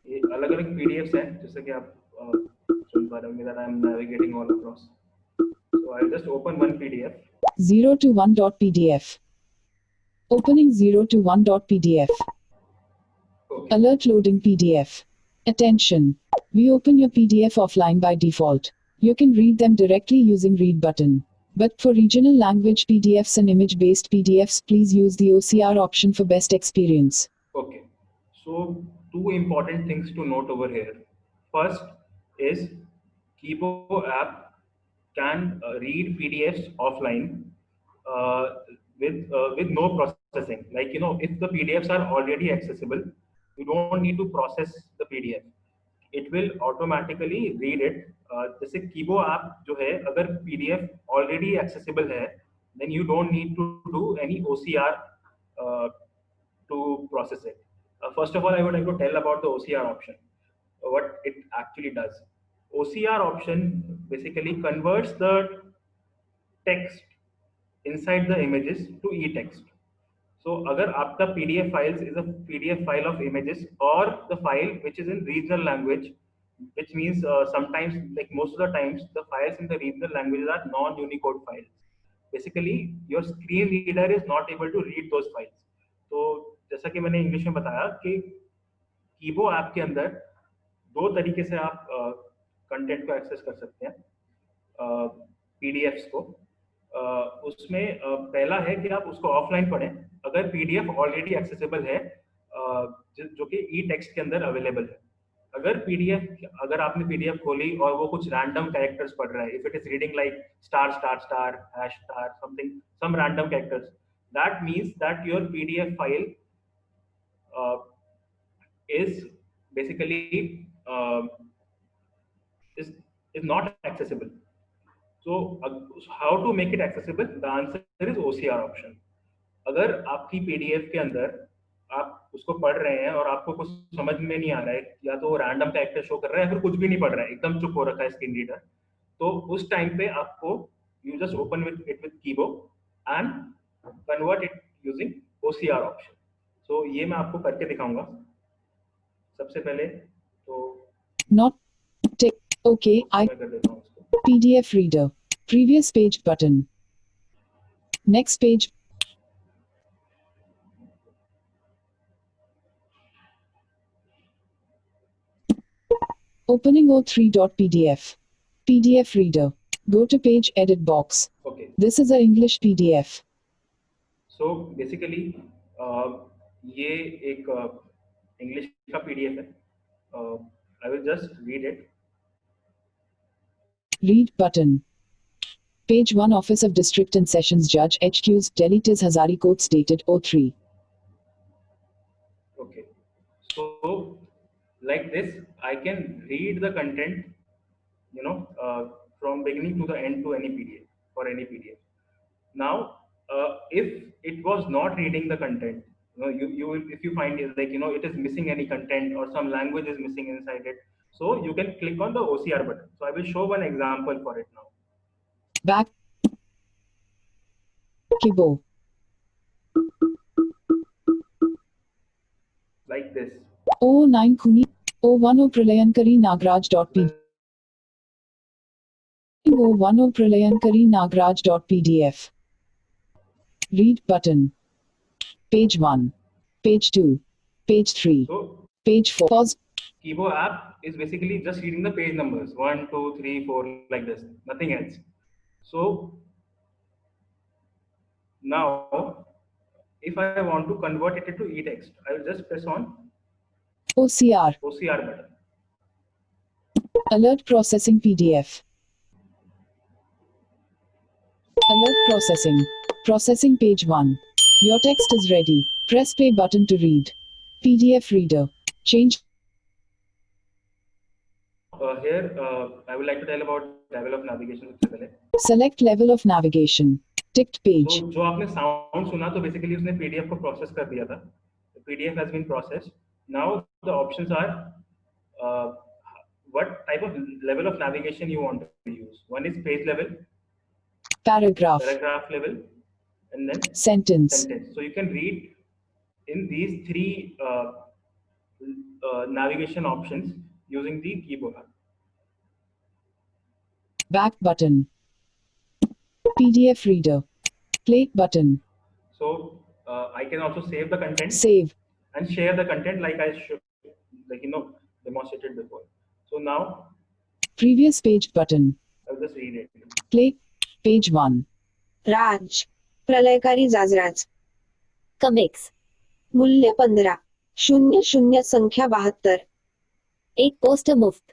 ये अलग-अलग PDFs हैं जैसे कि आप सुन Parangi, that I'm navigating all across. So I'll just open one PDF. 0 to 1.pdf. Opening 0 to 1.pdf. Okay. Alert loading PDF. Attention. We open your PDF offline by default. You can read them directly using read button. But for regional language PDFs and image-based PDFs, please use the OCR option for best experience. Okay. So two important things to note over here. First is Kibo app can read PDFs offline with no processing. Like, you know, if the PDFs are already accessible, you don't need to process the PDF. It will automatically read it. जैसे Kibo app जो है, अगर PDF already accessible है, then you don't need to do any OCR uh, to process it. First of all, I would like to tell about the OCR option, what it actually does. OCR option basically converts the text inside the images to e-text. So अगर आपका PDF files is a PDF file of images or the file which is in regional language, which means sometimes, like most of the times, the files in the regional languages are non-Unicode files. Basically, your screen reader is not able to read those files. तो जैसा कि मैंने English में बताया कि कीबो app के अंदर दो तरीके से आप कंटेंट को एक्सेस कर सकते हैं, पीडीएफ्स को। उसमें पहला है कि आप उसको ऑफलाइन पढ़ें अगर पीडीएफ ऑलरेडी एक्सेसिबल है, जो कि ई टेक्स्ट के अंदर अवेलेबल है। अगर आपने पीडीएफ खोली और वो कुछ रैंडम कैरेक्टर्स पढ़ रहा है, if it is reading like star star star hash star something, some random characters, that means that your PDF file is basically is not accessible. So how to make it accessible? The answer is OCR option. अगर आपकी PDF के अंदर आप उसको पढ़ रहे हैं और आपको कुछ समझ में नहीं आ रहा है, या तो रैंडम कैरेक्टर शो कर रहा है, फिर कुछ भी नहीं पढ़ रहा है, एकदम चुप हो रखा है स्क्रीन रीडर, तो उस टाइम पे आपको you just open with Kibo and convert it using OCR option. So ये मैं आपको करके दिखाऊंगा। सबसे पहले तो Not okay, I मैं कर देता हूँ उसको। PDF reader. Previous page button. Next page. Opening O3.pdf. PDF reader. Go to page edit box. Okay. This is a English PDF. So basically ये एक इंग्लिश का पीडीएफ है। I will just read it. Read button. Page 1 Office of District and Sessions Judge HQ's Delhi Tis Hazari Courts dated O3. Okay. So like this, I can read the content, you know, from beginning to the end to any PDF, for any PDF. Now, if it was not reading the content, you know, you will, if you find it like, you know, it is missing any content or some language is missing inside it, so you can click on the OCR button. So I will show one example for it now. Back. Kibo. Like this. 09 Khuni. 010 Pralayankari Nagraj.pdf. 010 Pralayankari Nagraj.pdf. Read button. Page 1. Page 2. Page 3. So Page 4. Pause. Kibo app is basically just reading the page numbers 1, 2, 3, 4 like this, nothing else. So now if I want to convert it into e-text, I will just press on OCR. OCR button. Alert processing PDF. Alert processing. Processing page 1. Your text is ready. Press play button to read. PDF reader. Change. Here I would like to tell about level of navigation सबसे पहले। Select level of navigation. Ticked page. तो जो आपने sound सुना, तो basically उसने PDF को process कर दिया था। PDF has been processed. Now the options are what type of level of navigation you want to use. One is page level, Paragraph. paragraph level, and then Sentence. sentence. So you can read in these three navigation options using the keyboard. Back button. PDF reader. Play button. So I can also save the content Save. and share the content like I should, demonstrated before. So now Previous page button. I'll just read it. Play. Page 1. Raj प्रलयकारी जाजराज comics मूल्य 15 00 संख्या 72 एक poster मुफ्त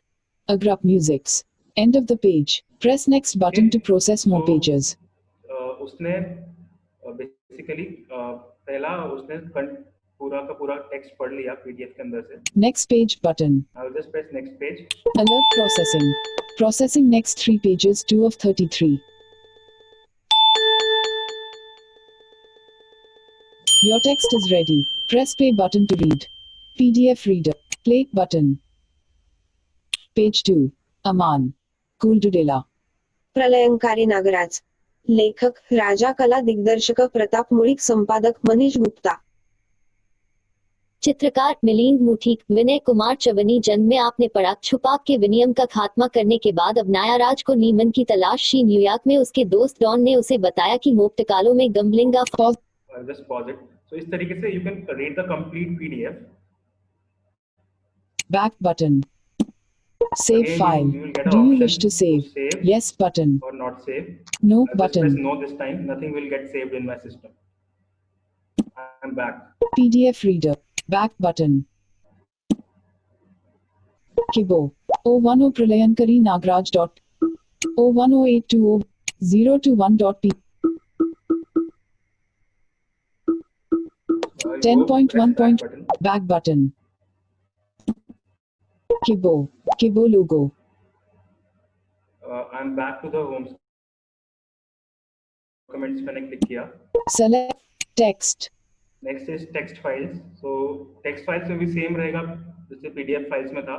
Agrap Musics. End of the page. Press next button to process more pages. उसने basically पहला उसने पूरा का पूरा टेक्स्ट पढ़ लिया पीडीएफ के अंदर से. Next page button. I will just press next page. Alert processing. Processing next 3 pages 2 of 33. Your text is ready. Press play button to read. PDF reader. Play button. Page 2. Aman. Kuldudela. प्रलयंकारी Nagraj लेखक राजा कला दिग्दर्शक प्रताप मुळीक संपादक मनीष गुप्ता चित्रकार मिलिंद मुठीक विनय कुमार चवनी जन्म में आपने पढ़ा छुपाक के विनियम का खात्मा करने के बाद अब नायाराज को नीमन की तलाश थी. न्यूयॉर्क में उसके दोस्त डॉन ने उसे बताया कि मुफ्तकालों में गम्बलिंगा Just pause it. So इस तरीके से you can read the complete PDF. Back button. Save Again, file. you will get an Do you option wish to save? save Yes button. or not save. No I'll just press button. no this time. Nothing will get saved in my system. I'm back. PDF reader. Back button. Kibo. 010 Pralayankari Nagraj. 010820021.p. 10.1. Back button. Kibo. Kibo logo. I'm back to the home. Comments मैंने click किया. Select text. Next is text files. So text files में भी same रहेगा जैसे PDF files में था.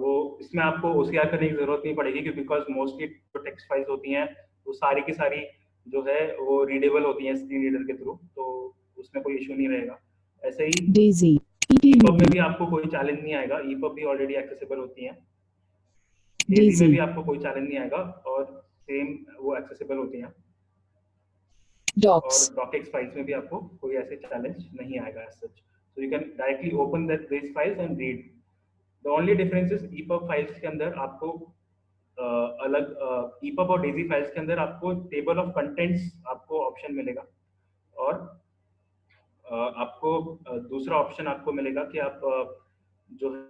वो इसमें आपको OCR करने की जरूरत नहीं पड़ेगी क्योंकि because mostly जो text files होती हैं वो सारी की सारी जो है वो readable होती हैं screen reader के through, तो उसमें कोई issue नहीं रहेगा. ऐसे ही Daisy. EPUB में भी आपको कोई challenge नहीं आएगा. EPUB भी already accessible होती हैं. Daisy में भी आपको कोई challenge नहीं आएगा और same वो accessible होती हैं. Docs. और docx files में भी आपको कोई ऐसे challenge नहीं आएगा as such. So you can directly open these files and read. The only difference is EPUB files के अंदर आपको अलग EPUB और DAISY files के अंदर आपको table of contents आपको option मिलेगा और आपको दूसरा option आपको मिलेगा कि आप जो है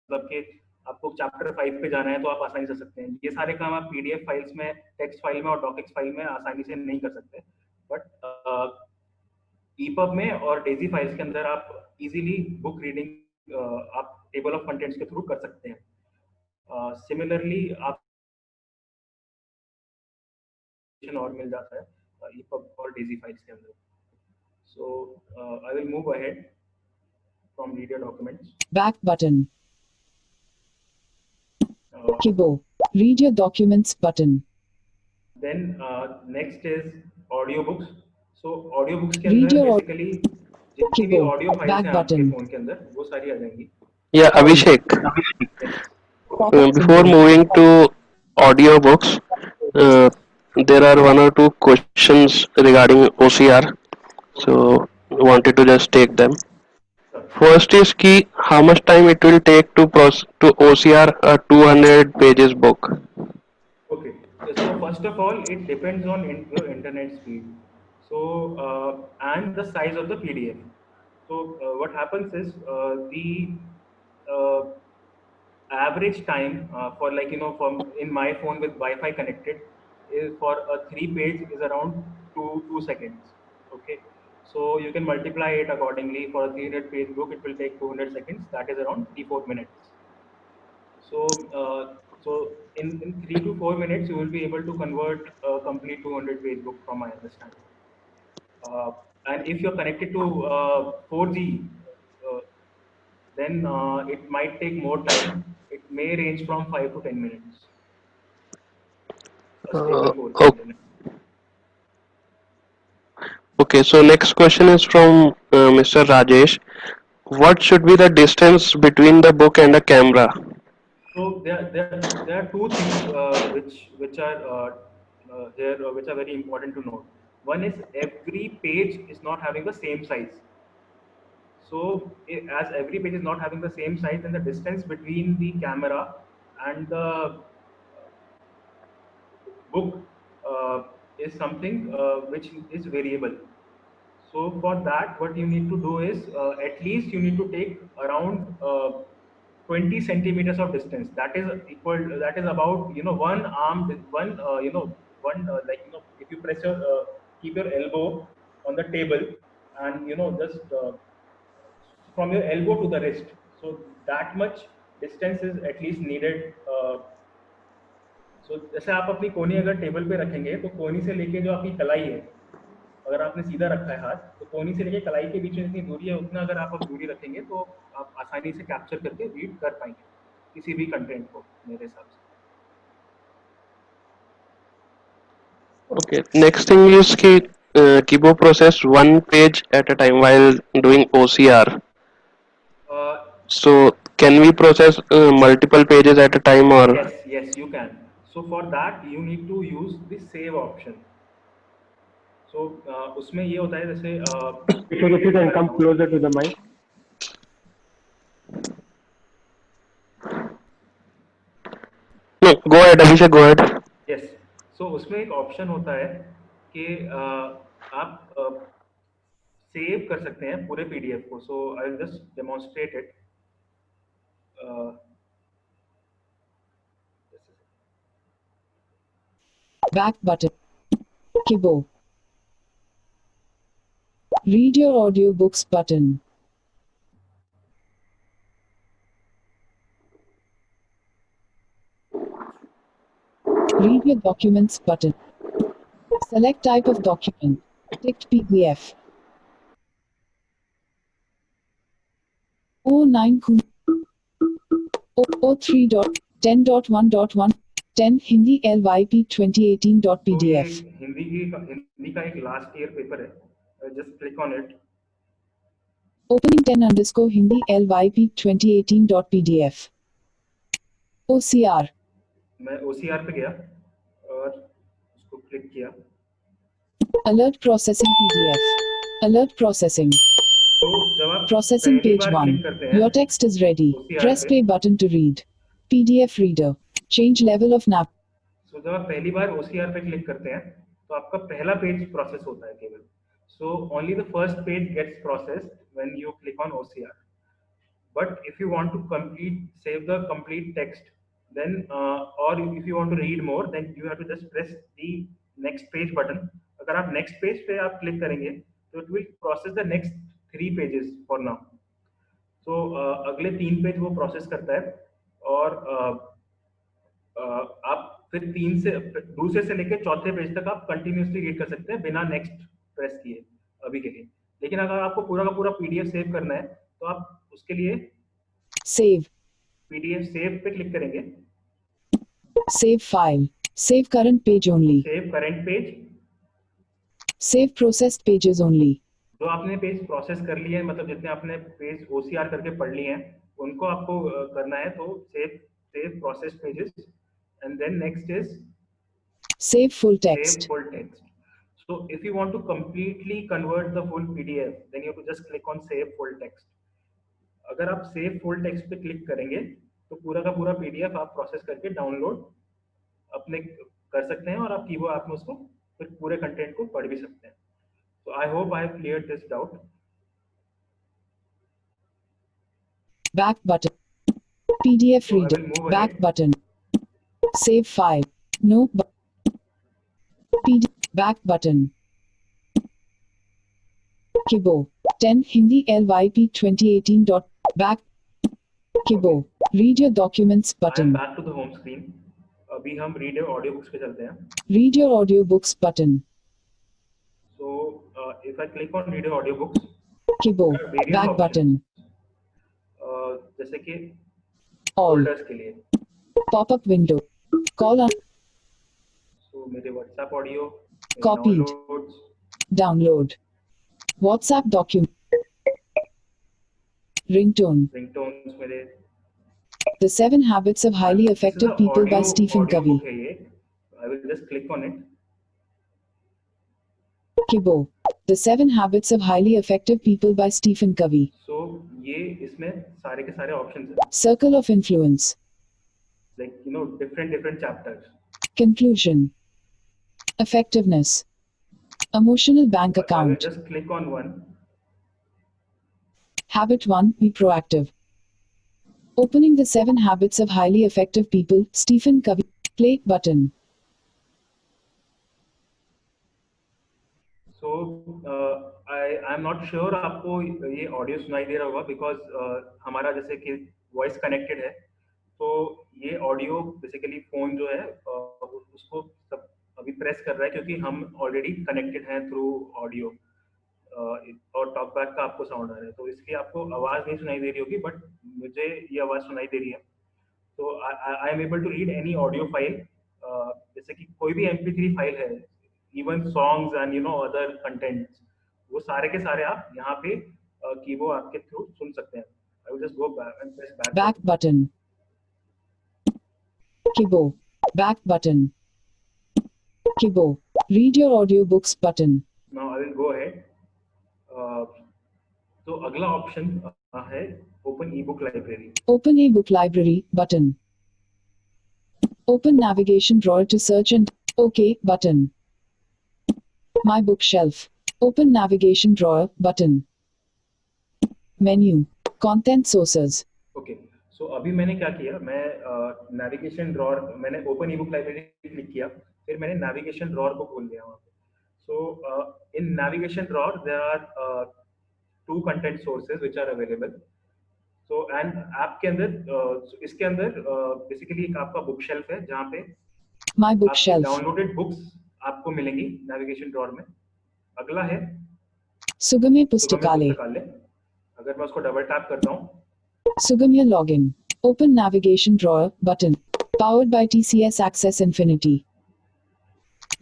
मतलब कि आपको चैप्टर 5 पे जाना है तो आप आसानी से सकते हैं. ये सारे काम आप पीडीएफ फाइल्स में, टेक्स्ट फाइल में और डॉक्स फाइल में आसानी से नहीं कर सकते. बट ईपब में और डेजी फाइल्स के अंदर आप इजीली बुक रीडिंग आप टेबल ऑफ कंटेंट्स के थ्रू कर सकते हैं. सिमिलरली आप और मिल जाता है ईपब और डेजी फाइल्स के अंदर. So I will move ahead from read your documents. Back button. Kibo. Read your documents button. Then next is audiobooks. So audiobooks के Read अंदर your basically जितनी भी Keyboard. audio files Back हैं आपके button. Phone के अंदर वो सारी आ जाएंगी. Yeah, Abhishek. Before moving to audiobooks, there are one or two questions regarding OCR. So wanted to just take them. First is key, how much time it will take to OCR a 200 pages book? Okay. So first of all, it depends on your internet speed. So and the size of the PDF. So what happens is the average time for from in my phone with Wi-Fi connected is for a 3 page is around 2 seconds. Okay. So you can multiply it accordingly. For a 300 page book, it will take 200 seconds. That is around 3-4 minutes. So so in 3 to 4 minutes, you will be able to convert a complete 200 page book from my understanding. And if you're connected to 4G, then it might take more time. It may range from 5 to 10 minutes. A stable 4G internet. Okay, so next question is from Mr. Rajesh. What should be the distance between the book and the camera? So there are two things which are here which are very important to note. One is every page is not having the same size. So as every page is not having the same size, then the distance between the camera and the book is something which is variable. So for that, what you need to do is at least you need to take around 20 centimeters of distance. That is equal. That is about one arm, one one like if you press your keep your elbow on the table and just from your elbow to the wrist. So that much distance is at least needed. जैसे आप अपनी कोहनी अगर table पे रखेंगे तो कोहनी से लेके जो आपकी कलाई है, अगर आपने सीधा रखा है हाथ तो कोहनी से लेके कलाई के बीच में जितनी दूरी है उतना अगर आप दूरी रखेंगे तो आप आसानी से कैप्चर करके रीड कर पाएंगे किसी भी कंटेंट को मेरे हिसाब से. Okay. Next thing is Kibo process one page at a time while doing OCR. So can we process multiple pages at a time or? Yes, you can. So for that you need to use the save option. So उसमें ये होता है जैसे if you can come closer to the mic. No, go ahead, Abhishek. Go ahead. Yes. So उसमें एक option होता है कि आप सेव कर सकते हैं पूरे पीडीएफ को. So I will just demonstrate it. Back button. Kibo. Read your audiobooks button. Read your documents button. Select type of document. Ticked PDF. 03.10.1.1 10 Hindi LYP 2018.pdf. Hindi का एक लास्ट ईयर पेपर है. Just click on it. Opening 10 Hindi LYP 2018.pdf. OCR. मैं OCR पे गया और उसको click किया. Alert processing PDF. Alert processing. तो जब आप Processing page 1. Your text is ready. Press play button to read. PDF reader. Change level of nap. So जब आप पहली बार OCR पे क्लिक करते हैं तो आपका पहला पेज प्रोसेस होता है केवल. So only the first page gets processed when you click on OCR. But if you want to save the complete text, then or if you want to read more, then you have to just press the next page button. अगर आप next page पे आप click करेंगे तो it will process the next 3 pages for now. So अगले 3 page वो process करता है और आप फिर दूसरे से लेकर चौथे पेज तक आप कंटिन्यूसली रीड कर सकते हैं बिना नेक्स्ट प्रेस किए अभी के लिए. लेकिन अगर आपको पूरा का पूरा पीडीएफ सेव करना है तो आप उसके लिए सेव पीडीएफ सेव पे क्लिक करेंगे. Save file. Save current page only. Save current page. Save processed pages only. जो आपने पेज प्रोसेस कर लिए हैं, मतलब जितने आपने पेज ओसीआर करके पढ़ लिए हैं उनको आपको करना है. तो save processed pages and then next is save full text. Save full text. So if you want to completely convert the full PDF, then you have to just click on save full text. अगर आप save full text पे click करेंगे तो पूरा का पूरा PDF आप process करके डाउनलोड अपने कर सकते हैं और आप कीबोर्ड आप में उसको फिर पूरे कंटेंट को पढ़ भी सकते हैं. So I hope I have cleared this doubt. Back button. PDF reader. Back button. Save file. No. PDF. Back button. Kibo. 10 Hindi LYP 2018. Back. Kibo. Read your documents button. Back to the home screen. अभी हम read your audiobooks पे चलते हैं. Read your audiobooks button. So if I click on read your audiobooks. Kibo. Back button. जैसे कि all folders के लिए. Pop-up window. Call on. So मेरे WhatsApp audio. Copied. Downloads. Download. WhatsApp document. Ringtone. Ringtones मेरे. The 7 Habits of Highly Effective People by Stephen Covey. book है ये. I will just click on it. Kibo. The 7 Habits of Highly Effective People by Stephen Covey. So ये इसमें सारे के सारे options हैं. Circle of Influence. Like different chapters. Conclusion. Effectiveness. Emotional bank I will account. just click on one. Habit 1. Be proactive. Opening the 7 Habits of Highly Effective People, Stephen Covey. Play button. So I'm not sure आपको ये audio सुनाई दे रहा होगा because हमारा जैसे कि voice connected है, तो ये ऑडियो बेसिकली फोन जो है उसको सब अभी प्रेस कर रहा है क्योंकि हम ऑलरेडी कनेक्टेड हैं थ्रू ऑडियो और टॉक बैक का आपको साउंड आ रहा है, तो इसकी आपको आवाज़ नहीं सुनाई दे रही होगी, बट मुझे ये आवाज़ सुनाई दे रही है. तो I am able to read any audio file, जैसे कि कोई भी MP3 फाइल है, even songs and other contents, वो सारे के सारे आप यहाँ पे कीबोर्ड आपके थ्रू सुन सकते हैं. आई will just go back and press Back button. Kibo. Back button. Kibo. Read your audiobooks button. Now I will go ahead. तो अगला ऑप्शन है open e book library. Open a book library button. Open navigation drawer to search and OK button. My bookshelf. Open navigation drawer button. Menu. Content sources. Okay, so अभी मैंने क्या किया, मैं navigation drawer, मैंने open e book library click किया, फिर मैंने navigation drawer को खोल लिया वहाँ पे. So in navigation drawer there are 2 content sources which are available. So and app के अंदर इसके अंदर बेसिकली एक आपका बुक शेल्फ है जहाँ पे My bookshelf. डाउनलोडेड बुक्स आपको मिलेंगी नेविगेशन ड्रॉर में. अगला है Sugame सुगम्य Pustakale. पुस्तकालय. अगर मैं उसको डबल टैप करता हूँ, Sugamya login. Open navigation drawer button. Powered by TCS Access Infinity.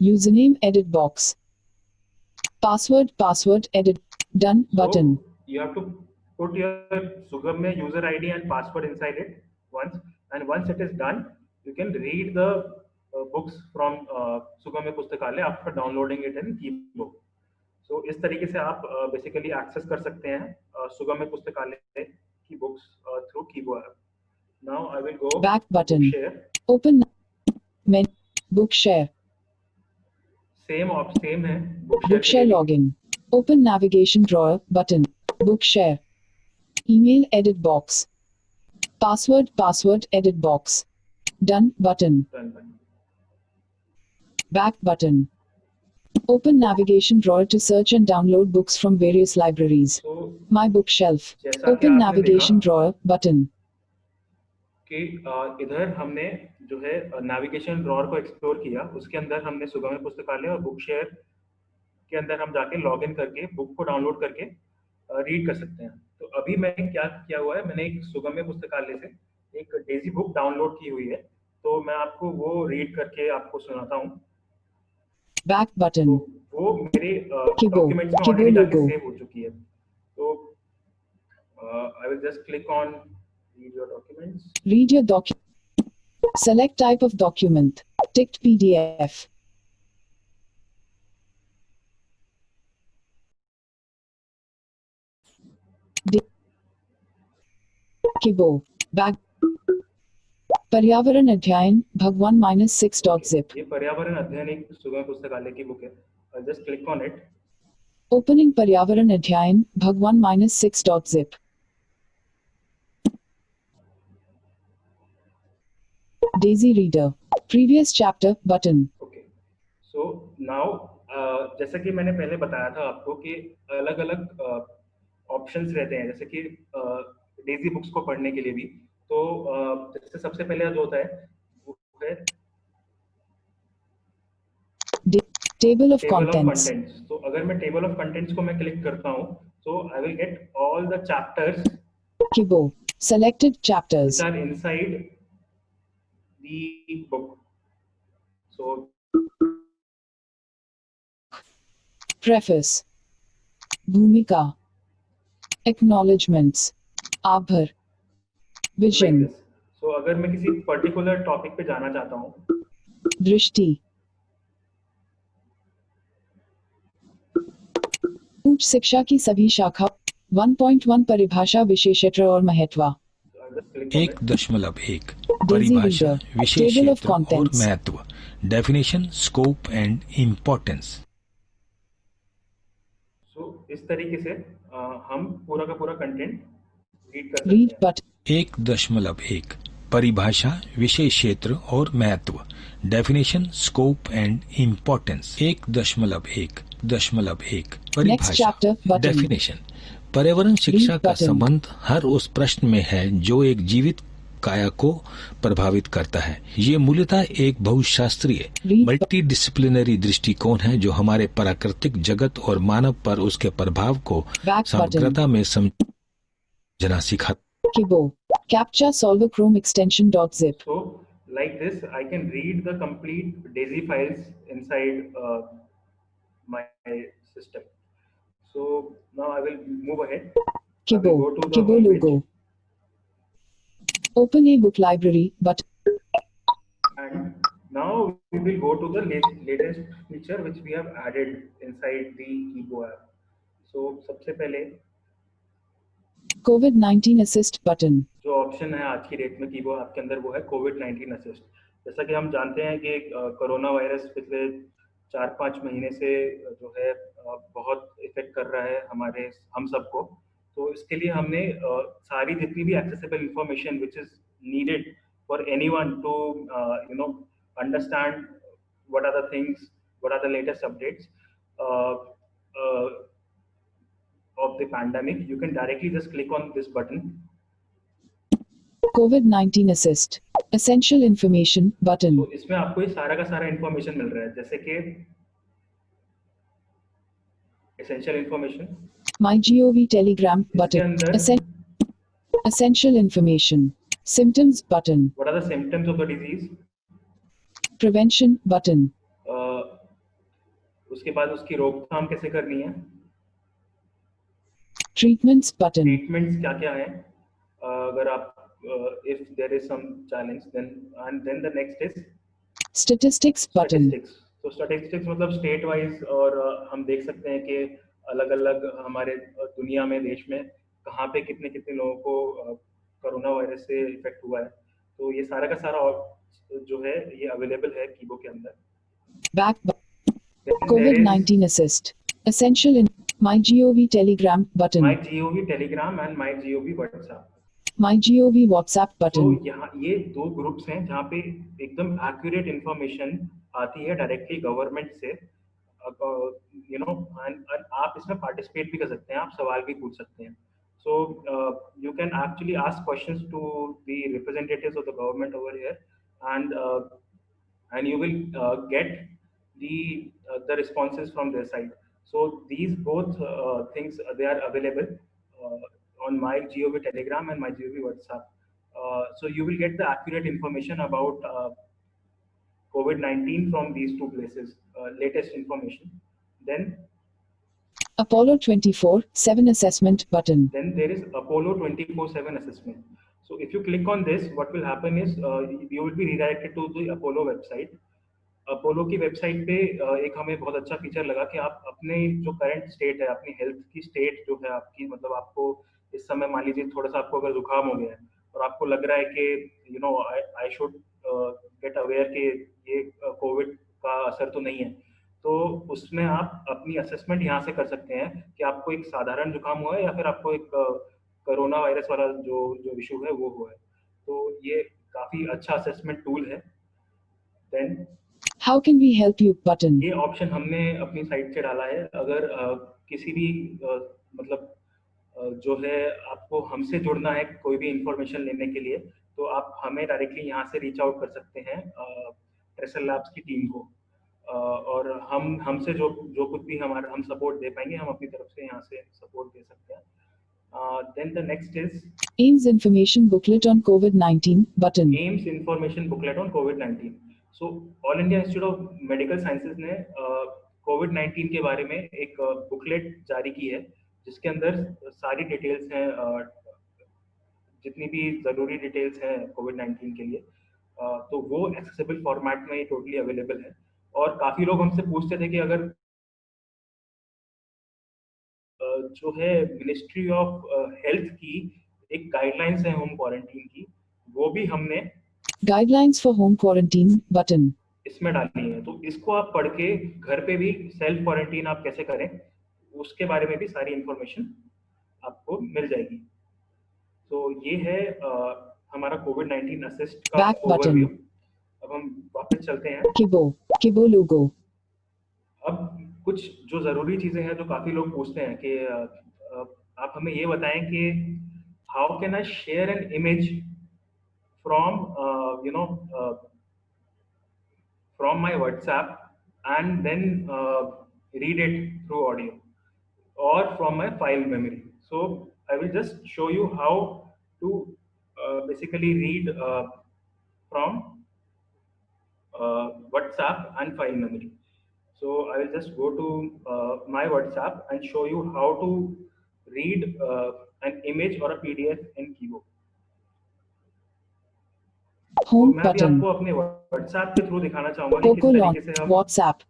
Username edit box. Password edit. Done button. so you have to put your Sugamya user ID and password inside it once, and once it is done, you can read the books from Sugamya Pustakalaya after downloading it in Keebo. So इस तरीके से आप basically access कर सकते हैं सुगम्य पुस्तकालय की books through कीबो app. Now I will go Back button. Share. Open. Bookshare. Same है Bookshare login. Open navigation drawer button. Bookshare. Email edit box. Password edit box. Done button. Back button. Open navigation drawer to search and download books from various libraries. तो My bookshelf. जैसा कि Open आपने navigation देखा drawer button. कि इधर हमने जो है नेविगेशन ड्रॉर को एक्सप्लोर किया, उसके अंदर हमने सुगम्य पुस्तकालय और बुक शेयर के अंदर हम जाके लॉग इन करके बुक को डाउनलोड करके रीड कर सकते हैं. तो अभी मैंने क्या किया हुआ है, मैंने एक सुगम्य पुस्तकालय से एक डेजी बुक डाउनलोड की हुई है, तो मैं आपको वो रीड करके आपको सुनाता हूँ. Back button. तो वो मेरे Kibo. डॉक्यूमेंट्स में Kibo ऑलरेडी जाके logo. सेव हो चुकी है. तो आई will just click on read your documents. Read your document. Select type of document. Ticked PDF. Kibo. Back. पर्यावरण अध्ययन भगवान -6.zip. ये पर्यावरण अध्ययन एक सुगम्य पुस्तकालय की बुक है. आई just click on it. Opening पर्यावरण अध्ययन भगवान -6.zip. Daisy Reader. Previous chapter button. Okay, so now जैसा कि मैंने पहले बताया था आपको कि अलग अलग ऑप्शंस रहते हैं, जैसे कि डेजी बुक्स को पढ़ने के लिए भी. तो जैसे सबसे पहले जो होता है वो है Table of table of contents. Contents. तो अगर मैं टेबल ऑफ कंटेंट्स को मैं क्लिक करता हूँ, तो I will get all the chapters Kibo. Selected chapters. which are inside the book. So Preface. Bhumika. Acknowledgements. Aabhar. like Vision. this. तो अगर मैं किसी पर्टिकुलर टॉपिक पे जाना चाहता हूँ, दृष्टि, उच्च शिक्षा की सभी शाखा 1.1 परिभाषा विशेषत्र और महत्व, I'll just click on it. 1.1 परिभाषा, विशेष टेबल ऑफ क्षेत्र और कंटेंट्स, महत्व, definition, scope and importance. So इस तरीके से हम पूरा का पूरा कंटेंट रीड कर रीड सकते हैं। बट 1.1 परिभाषा, विशेष क्षेत्र और महत्व, डेफिनेशन, स्कोप एंड इम्पोर्टेंस। 1.1 परिभाषा, chapter, button. डेफिनेशन। पर्यावरण शिक्षा Read का button. संबंध हर उस प्रश्न में है जो एक जीवित काया को प्रभावित करता है। ये मूलतः एक बहुशास्त्रीय Read मल्टी डिसिप्लिनरी दृष्टिकोण है जो हमारे प्राकृतिक जगत और मानव पर उसके प्रभाव को Back समग्रता में समझना सिखाता। Kibo, captcha solver chrome extension .zip, So like this, I can read the complete DAISY files inside my system. So now I will move ahead. I will Kibo, go to the Kibo home logo. page, Open a book library, but and now we will go to the latest feature which we have added inside the Kibo app. So सबसे पहले COVID-19 assist button, जो option है आज की date में कीबो app के अंदर वो है कोविड-19 असिस्ट। जैसा कि हम जानते हैं कि कोरोना वायरस पिछले 4-5 महीने से जो है बहुत इफेक्ट कर रहा है हम सबको। तो इसके लिए हमने सारी जितनी भी accessible information which is needed for anyone to understand what are the things, what are the latest updates of the pandemic, you can directly just click on this button. COVID-19 assist, essential information button, तो इसमें आपको ये सारा का सारा information मिल रहा है, जैसे कि एसेंशियल इंफॉर्मेशन, MyGov Telegram इसके button, अंदर essential information, symptoms button, what are the symptoms of the disease, prevention button, उसके बाद उसकी रोकथाम कैसे करनी है, treatments button, ट्रीटमेंट्स क्या क्या है अगर आप if there is some challenge, then the next is statistics button, statistics. तो स्टैटिस्टिक्स मतलब स्टेट वाइज, और हम देख सकते हैं कि अलग अलग हमारे दुनिया में, देश में कहाँ पे कितने कितने लोगों को कोरोना वायरस से इफेक्ट हुआ है। तो ये सारा का सारा जो है ये अवेलेबल है कीबो के अंदर। back Then there is COVID-19 assist, essential in MyGov Telegram button, MyGov Telegram and MyGov WhatsApp। MyGov WhatsApp तो button, यहाँ ये दो ग्रुप्स हैं जहाँ पे एकदम एक्यूरेट इंफॉर्मेशन आती है डायरेक्टली गवर्नमेंट से, एंड आप इसमें पार्टिसिपेट भी कर सकते हैं, आप सवाल भी पूछ सकते हैं। So you can actually ask questions to the representatives of the government over here, and you will get the responses from their side. So these both things they are available on MyGov Telegram and MyGov WhatsApp. So you will get the accurate information about COVID-19 from these two places, latest information. Then Apollo 24/7 assessment button, there is Apollo 24/7 assessment. So if you click on this, what will happen is you will be redirected to the Apollo website. Apollo की website पे एक हमें बहुत अच्छा feature लगा कि आप अपने जो करंट स्टेट है, अपनी हेल्थ की स्टेट जो है आपकी, मतलब आपको इस समय मान लीजिए थोड़ा सा आपको अगर जुकाम हो गया है और आपको लग रहा है कि you know I should get aware कि ये कोविड का असर तो नहीं है, तो उसमें आप अपनी असेसमेंट यहाँ से कर सकते हैं कि आपको एक साधारण जुकाम हुआ है या फिर आपको एक कोरोना वायरस वाला जो इशू है वो हुआ है। तो ये काफ़ी अच्छा असेसमेंट टूल है। Then how can we help you button, ये ऑप्शन हमने अपनी साइट से डाला है। अगर किसी भी मतलब जो है आपको हमसे जुड़ना है कोई भी इंफॉर्मेशन लेने के लिए, तो आप हमें डायरेक्टली यहाँ से रीच आउट कर सकते हैं ट्रेसल लैब्स की टीम को, और हमसे जो कुछ भी हम सपोर्ट दे पाएंगे हम अपनी तरफ से यहाँ से सपोर्ट दे सकते हैं। Then the next is AIMS information booklet on COVID-19 button, AIMS information booklet on COVID-19. So all India institute of medical sciences ने कोविड-19 के बारे में एक बुकलेट जारी की है जिसके अंदर सारी डिटेल्स हैं जितनी भी ज़रूरी डिटेल्स हैं कोविड-19 के लिए, तो वो एक्सेसिबल फॉर्मेट में टोटली अवेलेबल है। और काफ़ी लोग हमसे पूछते थे कि अगर जो है मिनिस्ट्री ऑफ हेल्थ की एक गाइडलाइंस है होम क्वारंटीन की, वो भी हमने Guidelines for home quarantine button. इसमें डाली है। तो इसको आप पढ़ के घर पे भी सेल्फ क्वारंटीन आप कैसे करें, उसके बारे में भी सारी इंफॉर्मेशन आपको मिल जाएगी। तो ये है हमारा कोविड-19 असिस्ट का Back button. ओवरव्यू। अब हम वापस चलते हैं। Kibo logo. अब कुछ जो ज़रूरी चीज़ें हैं जो काफ़ी लोग पूछते हैं कि आप हमें ये बताएं कि how can I share an image from from my WhatsApp and then read it through audio or from my file memory. So I will just show you how to basically read from WhatsApp and file memory. So I will just go to my WhatsApp and show you how to read an image or a PDF in Kibo. Home मैं अभी button. आपको अपने WhatsApp के through दिखाना चाहूंगा कि किस तरीके से हम WhatsApp.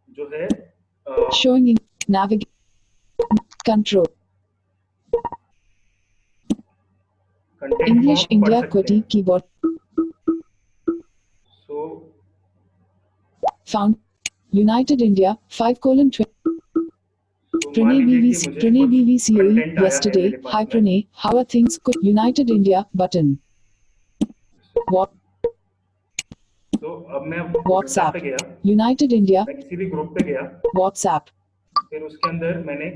जो है Showing in navigate control. English India QWERTY keyboard. So Found United India 5:20. Pranay BVCOE yesterday. Hi Pranay, how are things? United India button. What? तो अब मैं WhatsApp पे गया, United India मैं किसी भी ग्रुप पे गया, WhatsApp फिर उसके अंदर मैंने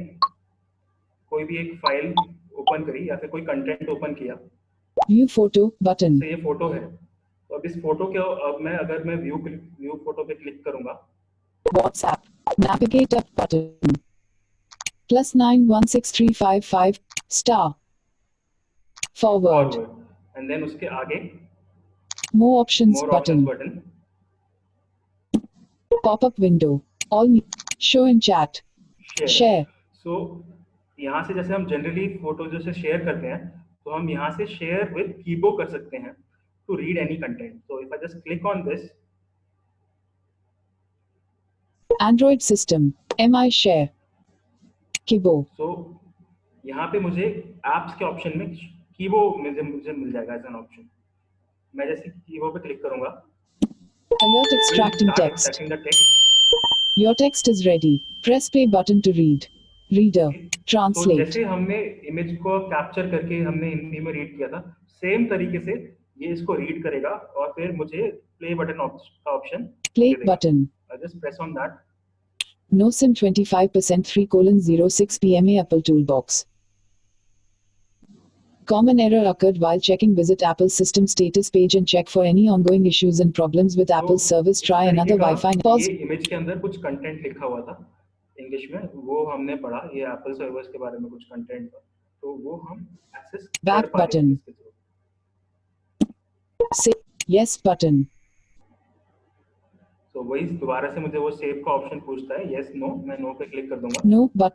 कोई भी एक फाइल ओपन करी या फिर कोई कंटेंट ओपन किया। View photo button. तो ये फोटो है। तो अब इस फोटो के अब मैं अगर मैं व्यू फोटो पे क्लिक करूंगा, WhatsApp navigate up button. +916355 star forward and then उसके आगे more options more button. Options button, Pop-up window. All show in chat. Share. So यहाँ से जैसे हम जनरली फोटो जैसे शेयर करते हैं, तो हम यहाँ से शेयर विद कीबो कर सकते हैं to read any content. So if I just click on this, Android system. MI share. Kibo. So यहाँ पे मुझे एप्स के ऑप्शन में कीबो मुझे मिल जाएगा एज एन ऑप्शन। मैं जैसे कीबो पे क्लिक करूंगा, Alert extracting text. extracting the text. Your text is ready. Press play button to read. Reader. तो Translate. जैसे हमने इमेज को कैप्चर करके हमने हिंदी में रीड किया था, सेम तरीके से ये इसको रीड करेगा और फिर मुझे प्ले बटन का option Play button. I just press on that. No SIM 25% 3:06 PMA Apple Toolbox. Common error occurred while checking. Visit Apple's system status page and check for any ongoing issues and problems with Apple's service. Try another Wi-Fi. Pause. ये image के अंदर कुछ content लिखा हुआ था English में, वो हमने पढ़ा। ये एप्पल सर्विस के बारे में कुछ कंटेंट था, तो वो हम access Back button. Say yes button. तो वही दोबारा से मुझे वो सेव का ऑप्शन पूछता है, यस नो, मैं नो पे क्लिक कर दूंगा। No but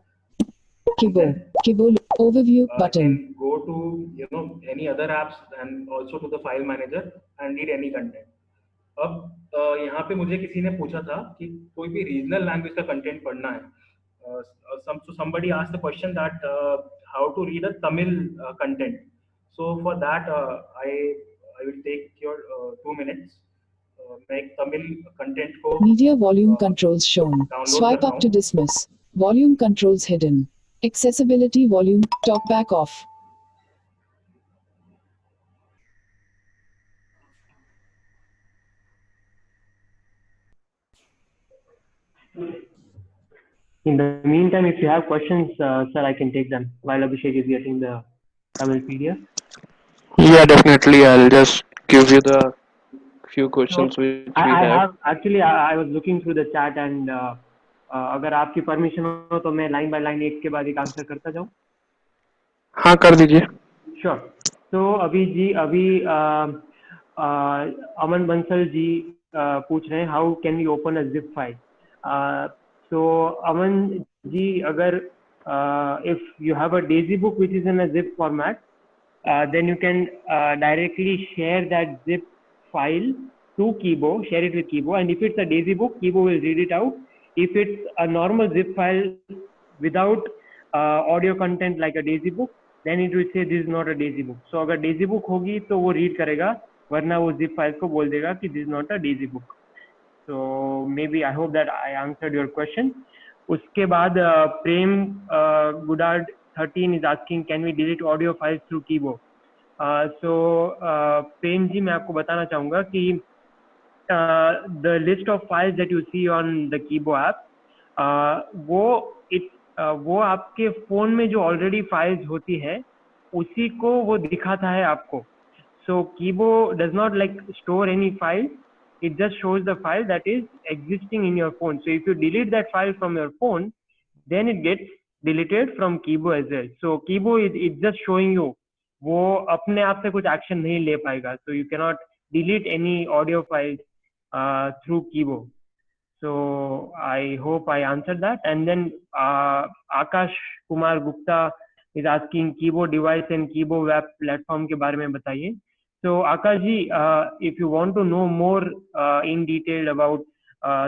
Kibo overview button. Go to any other apps and also to the file manager and read any content. अब यहाँ पे मुझे किसी ने पूछा था कि कोई भी रीजनल लैंग्वेज का कंटेंट पढ़ना है। So somebody asked the question that how to read a Tamil content. So for that I will take your 2 minutes. मैं एक तमिल कंटेंट को Media volume controls shown. Swipe up to dismiss. Volume controls hidden. Accessibility volume talk back off. In the meantime, if you have questions, sir, I can take them while Abhishek is getting the Tamil PDF. Yeah, definitely. I'll just give you the few questions which we I have. have actually I was looking through the chat and अगर आपकी permission हो तो मैं line by line एक के बाद एक answer करता जाऊँ। हाँ, कर दीजिए। श्योर। तो अभी अमन बंसल जी पूछ रहे हैं how can we open a zip file. So Aman ji, अगर if you have a daisy book which is in a zip format, then you can directly share that zip file to Kibo, share it with Kibo, and if it's a Daisy book, Kibo will read it out. If it's a normal zip file without audio content like a Daisy book, then it will say this is not a Daisy book. So अगर Daisy book होगी तो वो read करेगा, वरना वो zip files को बोल देगा कि this is not a Daisy book. So maybe I hope that I answered your question. उसके बाद प्रेम गुडार्ड 13 is asking can we delete audio files through Kibo? So Prem ji मैं आपको बताना चाहूँगा कि the list of files that you see on the Kibo app वो आपके phone में जो ऑलरेडी फाइल्स होती है उसी को वो दिखाता है आपको. So Kibo does not like store any file. It just shows the file that is existing in your phone. So if you delete that file from your phone, then it gets deleted from Kibo as well. So Kibo it's just showing you. वो अपने आप से कुछ action नहीं ले पाएगा. So you cannot delete any audio files through Kibo. So I hope I answered that. And then Akash Kumar Gupta is asking Kibo device and Kibo web platform के बारे में बताइए. So Akash ji, if you want to know more in detail about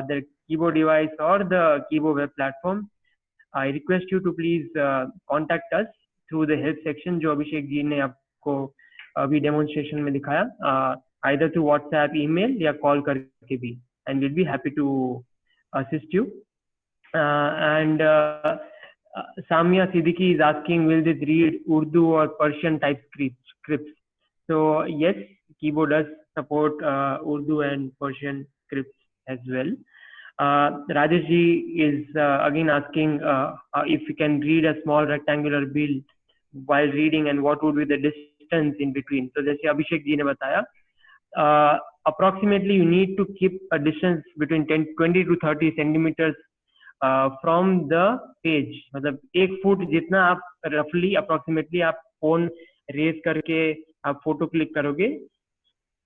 the Kibo device or the Kibo web platform, I request you to please contact us through the help section जो अभिषेक जी ने आपको अभी demonstration में दिखाया, either through WhatsApp, email या call करके भी, and we'll be happy to assist you. And Samia Siddiqui is asking, will this read Urdu or Persian type scripts? So yes, Kibo does support Urdu and Persian scripts as well. Rajesh ji is again asking if you can read a small rectangular bill while reading and what would be the distance in between. So जैसे अभिषेक जी ने बताया, approximately you need to keep a distance between 20 to 30 centimeters from the page. मतलब 1 foot जितना आप roughly approximately आप phone raise करके आप photo click करोगे,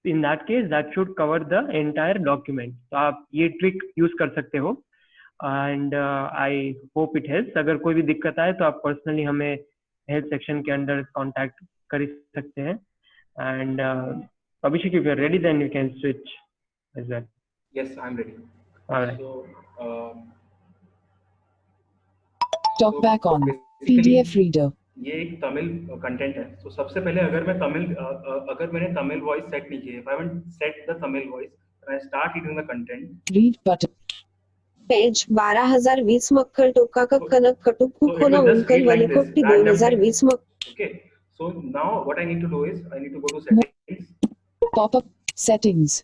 in that case that should cover the entire document. तो आप ये ट्रिक यूज कर सकते हो and I hope it helps. अगर कोई भी दिक्कत आए तो आप पर्सनली हमें हेल्प सेक्शन के अंदर कांटेक्ट कर सकते हैं. And Abhishek, if you're ready, then you can switch as well. Yes, I'm ready. All right. So, Talk back on PDF reader. ये एक तमिल कंटेंट है. तो सबसे पहले अगर मैंने तमिल वॉइस सेट नहीं किया, if I haven't set the Tamil voice, and I start reading the content. Read button. Page 12020 मक्कल टोका का कनक कटुक कुकोना उनकल वलिकोट्टी 2020 मक्कल. Okay. So now what I need to do is I need to go to settings. Pop-up settings.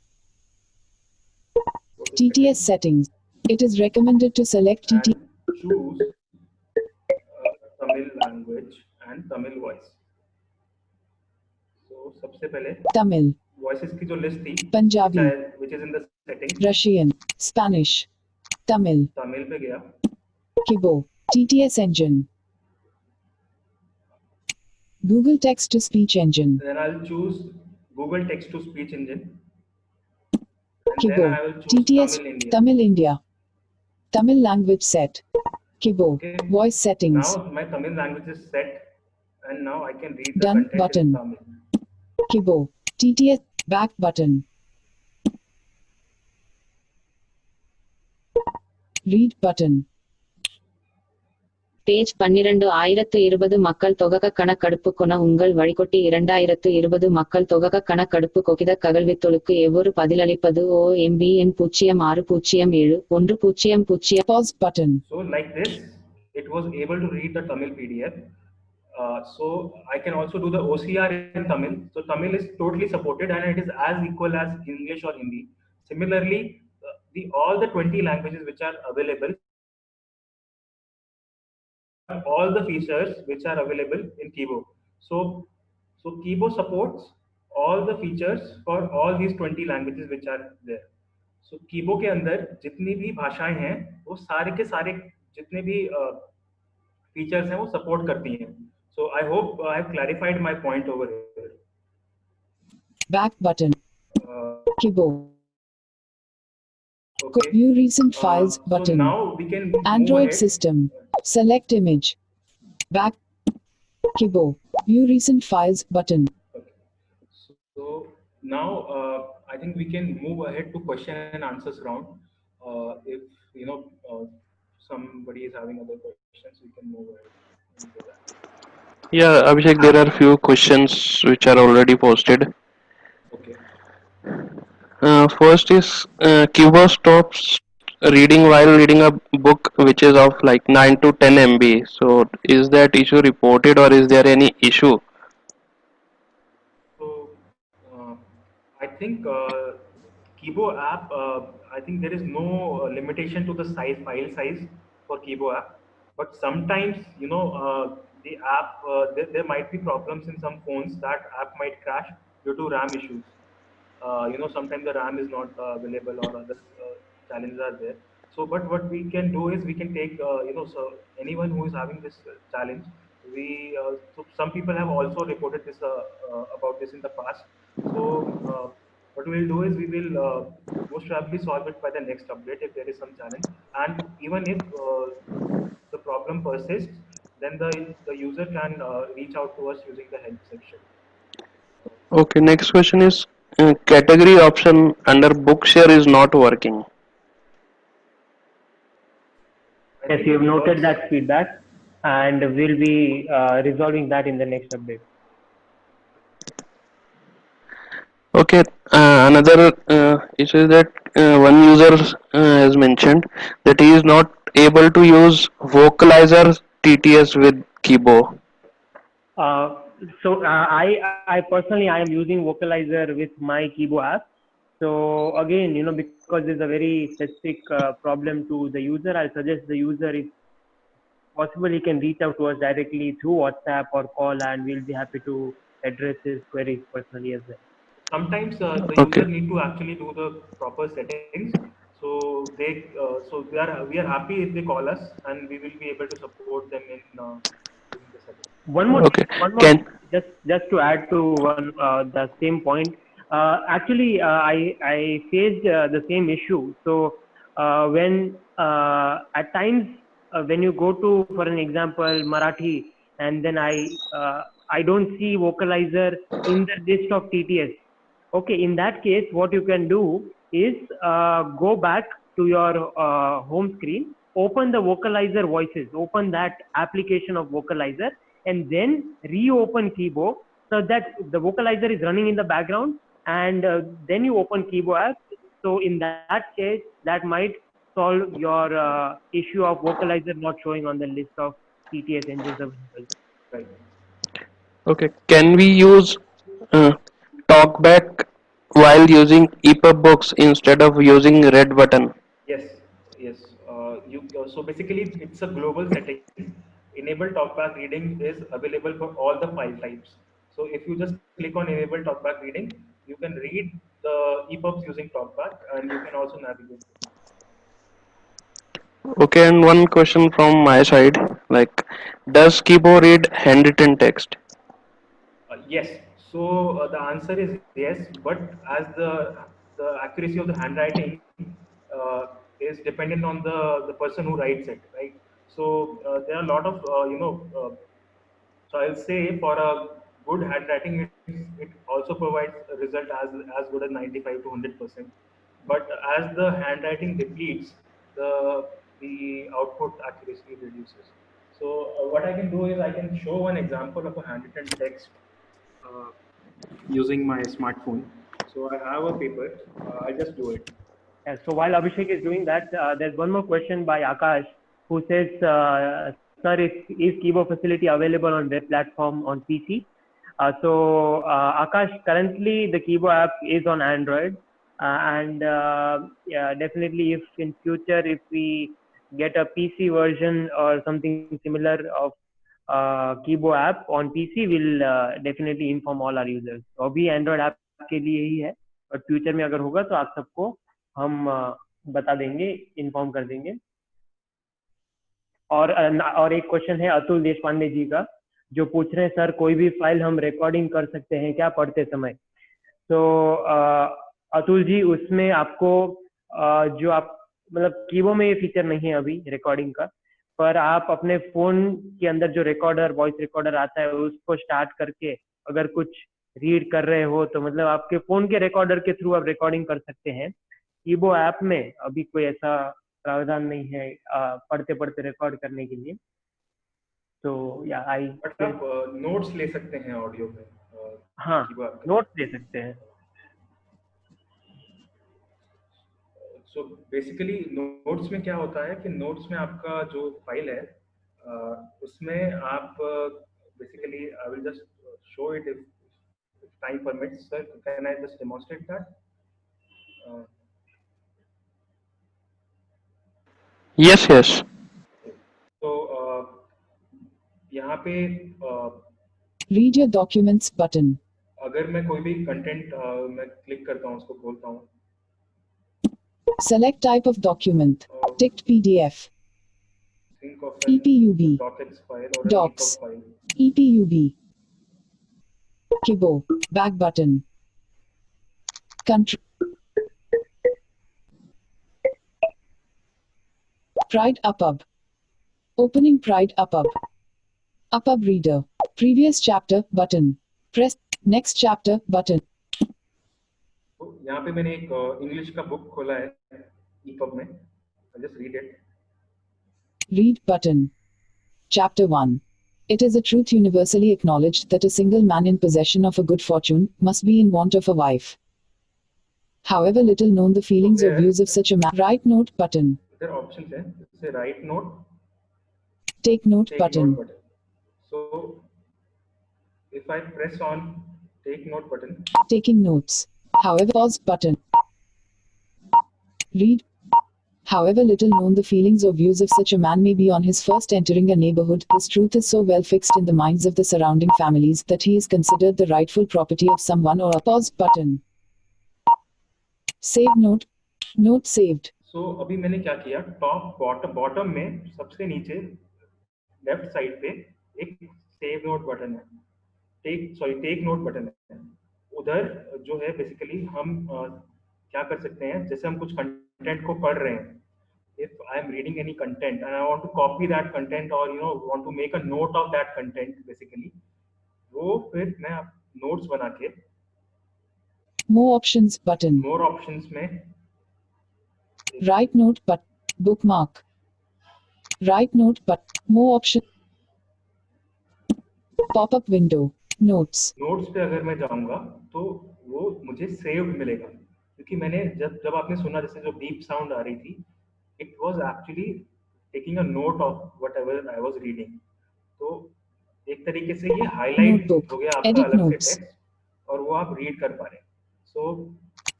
TTS settings. It is recommended to select TTS. Choose Tamil language and Tamil voice. So सबसे पहले Tamil. voices की जो list थी, Punjabi. which is in the settings. Russian. Spanish. Tamil. Tamil पे गया. Kibo. TTS engine. Google text to speech engine. Then I'll choose Google text to speech engine. And Kibo. then I will choose TTS Tamil India. Tamil India. Tamil language set. Kibo. Okay. Voice settings. Now my Tamil language is set, and now I can read the Done content button. in Tamil. Kibo. TTS back button. Read button. Page 12020 மக்கள் தொகக கணக்கெடுப்பு கொன உங்கள் வழிகொட்டி 2020 மக்கள் தொகக கணக்கெடுப்பு கொகித ககல்வித்தொழுக்கு எவ்வொரு பதிலளிப்பது OMBN 06071010. Pause button. So like this, it was able to read the Tamil PDF. So I can also do the OCR in Tamil. So Tamil is totally supported and it is as equal as English or Hindi. Similarly, all the 20 languages which are available, all the features which are available in Kibo. So Kibo supports all the features for all these 20 languages which are there. So Kibo के अंदर जितनी भी भाषाएं हैं वो सारे के सारे जितने भी features हैं वो support करती हैं. So I hope I have clarified my point over here. Back button. Kibo. Okay. View recent files button. So now we can Android move ahead. system. Select image. Back. Kibo. View recent files button. Okay. So now I think we can move ahead to question and answers round. If you know somebody is having other questions, we can move ahead into that. Yeah, Abhishek, there are few questions which are already posted. Okay. First is Cubo stops reading while reading a book which is of like 9 to 10 MB. So is that issue reported or is there any issue? So I think Kibo app. I think there is no limitation to the file size for Kibo app. But sometimes the app there might be problems in some phones that app might crash due to RAM issues. Sometimes the RAM is not available or other challenges are there. So, but what we can do is we can take, so anyone who is having this challenge, so some people have also reported this about this in the past. So, what we will do is we will most probably solve it by the next update if there is some challenge. And even if the problem persists, then the user can reach out to us using the help section. Okay, next question is category option under Bookshare is not working. Yes, you have noted that feedback, and we'll be resolving that in the next update. Okay, another issue is that one user has mentioned that he is not able to use Vocalizer TTS with Kibo. I personally I am using Vocalizer with my Kibo app. So again, because there's a very specific problem to the user, I'll suggest the user, if possible, he can reach out to us directly through WhatsApp or call, and we'll be happy to address his queries personally as well. Sometimes the Okay. user need to actually do the proper settings. So we are happy if they call us, and we will be able to support them in doing the settings. One more, Okay. Can just to add to one the same point. Actually, I faced the same issue. So when at times when you go to, for an example, Marathi, and then I don't see Vocalizer in the list of TTS. Okay, in that case, what you can do is go back to your home screen, open the Vocalizer Voices, open that application of Vocalizer, and then reopen Kibo, so that the Vocalizer is running in the background, and then you open Kibo app. So in that case, that might solve your issue of Vocalizer not showing on the list of TTS engines available. Right. Okay, can we use uh, TalkBack while using EPUB books instead of using red button? Yes, yes. So basically, it's a global setting. Enable talkback reading is available for all the file types. So if you just click on enable talkback reading, you can read the EPUBs using talkback, and you can also navigate. Okay, and one question from my side, like, does Kibo read handwritten text? Yes. So the answer is yes, but as the accuracy of the handwriting is dependent on the person who writes it, right? So there are a lot of so I'll say for a good handwriting, it also provides a result as good as 95 to 100%. But as the handwriting depletes, the output accuracy reduces. So what I can do is I can show one example of a handwritten text uh, using my smartphone. So I have a paper. I'll just do it. Yeah, so while Abhishek is doing that, there's one more question by Akash, who says, "Sir, is Kibo facility available on web platform on PC?" Akash, currently the Kibo app is on Android, and yeah, definitely, if in future if we get a PC version or something similar of Kibo app on PC, we'll definitely inform all our users. तो अभी Android app के लिए ही है, और future में अगर होगा तो आप सबको हम बता देंगे, इन्फॉर्म कर देंगे। और एक क्वेश्चन है अतुल देशपांडे जी का, जो पूछ रहे हैं, सर कोई भी फाइल हम रिकॉर्डिंग कर सकते हैं क्या पढ़ते समय? तो अतुल जी, उसमें आपको जो आप मतलब कीबो में ये फीचर नहीं है अभी रिकॉर्डिंग का, पर आप अपने फोन के अंदर जो रिकॉर्डर वॉइस रिकॉर्डर आता है उसको स्टार्ट करके अगर कुछ रीड कर रहे हो तो मतलब आपके फोन के रिकॉर्डर के थ्रू आप रिकॉर्डिंग कर सकते हैं। कीबो ऐप में अभी कोई ऐसा प्रावधान नहीं है पढ़ते पढ़ते रिकॉर्ड करने के लिए। तो या आई बट आप नोट्स ले सकते हैं ऑडियो पे। हाँ, नोट्स ले सकते हैं। सो बेसिकली नोट्स में क्या होता है कि नोट्स में आपका जो फाइल है उसमें आप basically I will just show it if time permits. Sir, can I just demonstrate that? Yes, yes. तो यहाँ पे Read your documents button. अगर मैं कोई भी कंटेंट मैं क्लिक करता हूँ, उसको खोलता हूँ, Select type of document. Ticked PDF. think of an EPUB. docx file or an Docs. EPUB file. EPUB. Kibo. Back button. Country. Pride UpUb. Opening Pride UpUb. UpUb Reader. Previous chapter button. Press Next chapter button. तो यहाँ पे मैंने एक English का book खोला है EPUB में। I'll just read it. Read button. Chapter 1. It is a truth universally acknowledged that a single man in possession of a good fortune must be in want of a wife. However little known the feelings or views of such a man. Write note button. There are options हैं, जैसे write note, Take note take button. note button. So if I press on take note button, Taking notes. However pause button. Read. However little known the feelings or views of such a man may be on his first entering a neighborhood, this truth is so well fixed in the minds of the surrounding families that he is considered the rightful property of someone or a pause button. Save note. Note saved. so अभी मैंने क्या किया, top bottom में सबसे नीचे left side पे एक save note button है, टेक नोट बटन है। उधर जो है बेसिकली हम क्या कर सकते हैं, जैसे हम कुछ कंटेंट को पढ़ रहे हैं, if I am reading any content and I want to copy that content or want to make a note of that content basically, वो फिर मैं notes बना के More options button. more options में Write note but bookmark. Write note but more option. Pop-up window. Notes. notes पे अगर मैं जाऊंगा तो वो मुझे saved मिलेगा, क्योंकि मैंने जब आपने सुना जैसे जो beep sound आ रही थी, it was actually taking a note of whatever I was reading. तो एक तरीके से ये highlight Notebook. हो गया आपका Edit अलग notes. से text, और वो आप read कर पा रहे हैं। So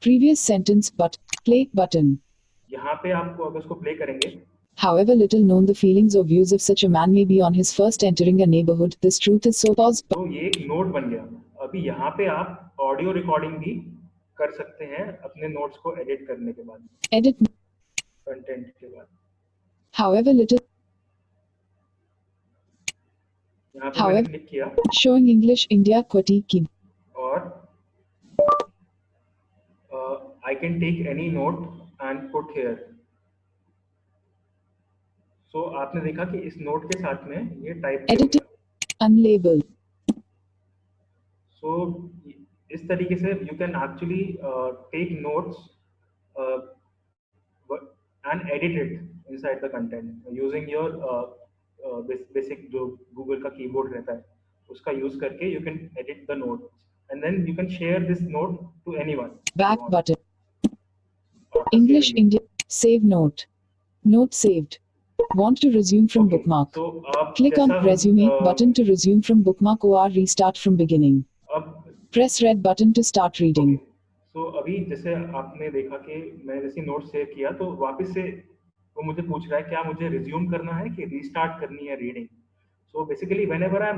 Previous sentence but play button. यहाँ पे आपको अगर उसको प्ले करेंगे, However little known the feelings or views of such a man may be on his first entering a neighborhood, this truth is so pause. तो ये एक note बन गया। अभी यहाँ पे आप ऑडियो रिकॉर्डिंग भी कर सकते हैं अपने नोट्स को एडिट करने के बाद, Edit. कंटेंट के बाद। However little. यहाँ पे मैंने क्लिक किया Showing English India QWERTY key. और I can take any note and put here. So आपने देखा कि इस नोट के साथ में ये टाइप Edit. Unlabeled. So इस तरीके से you can actually take notes and edit it inside the content using your basic जो Google का कीबोर्ड रहता है उसका यूज करके you can edit the note and then you can share this note to anyone. Back button. English India. Save note. Note saved. Want to resume from bookmark. तो आप Click on जैसा resume button to resume from bookmark or restart from beginning. अब Press red button to start reading. तो अभी जैसे आपने देखा कि मैं जैसे नोट सेव किया तो वापस से वो मुझे पूछ रहा है क्या मुझे रिज्यूम करना है कि रीस्टार्ट करनी है reading. So basically whenever I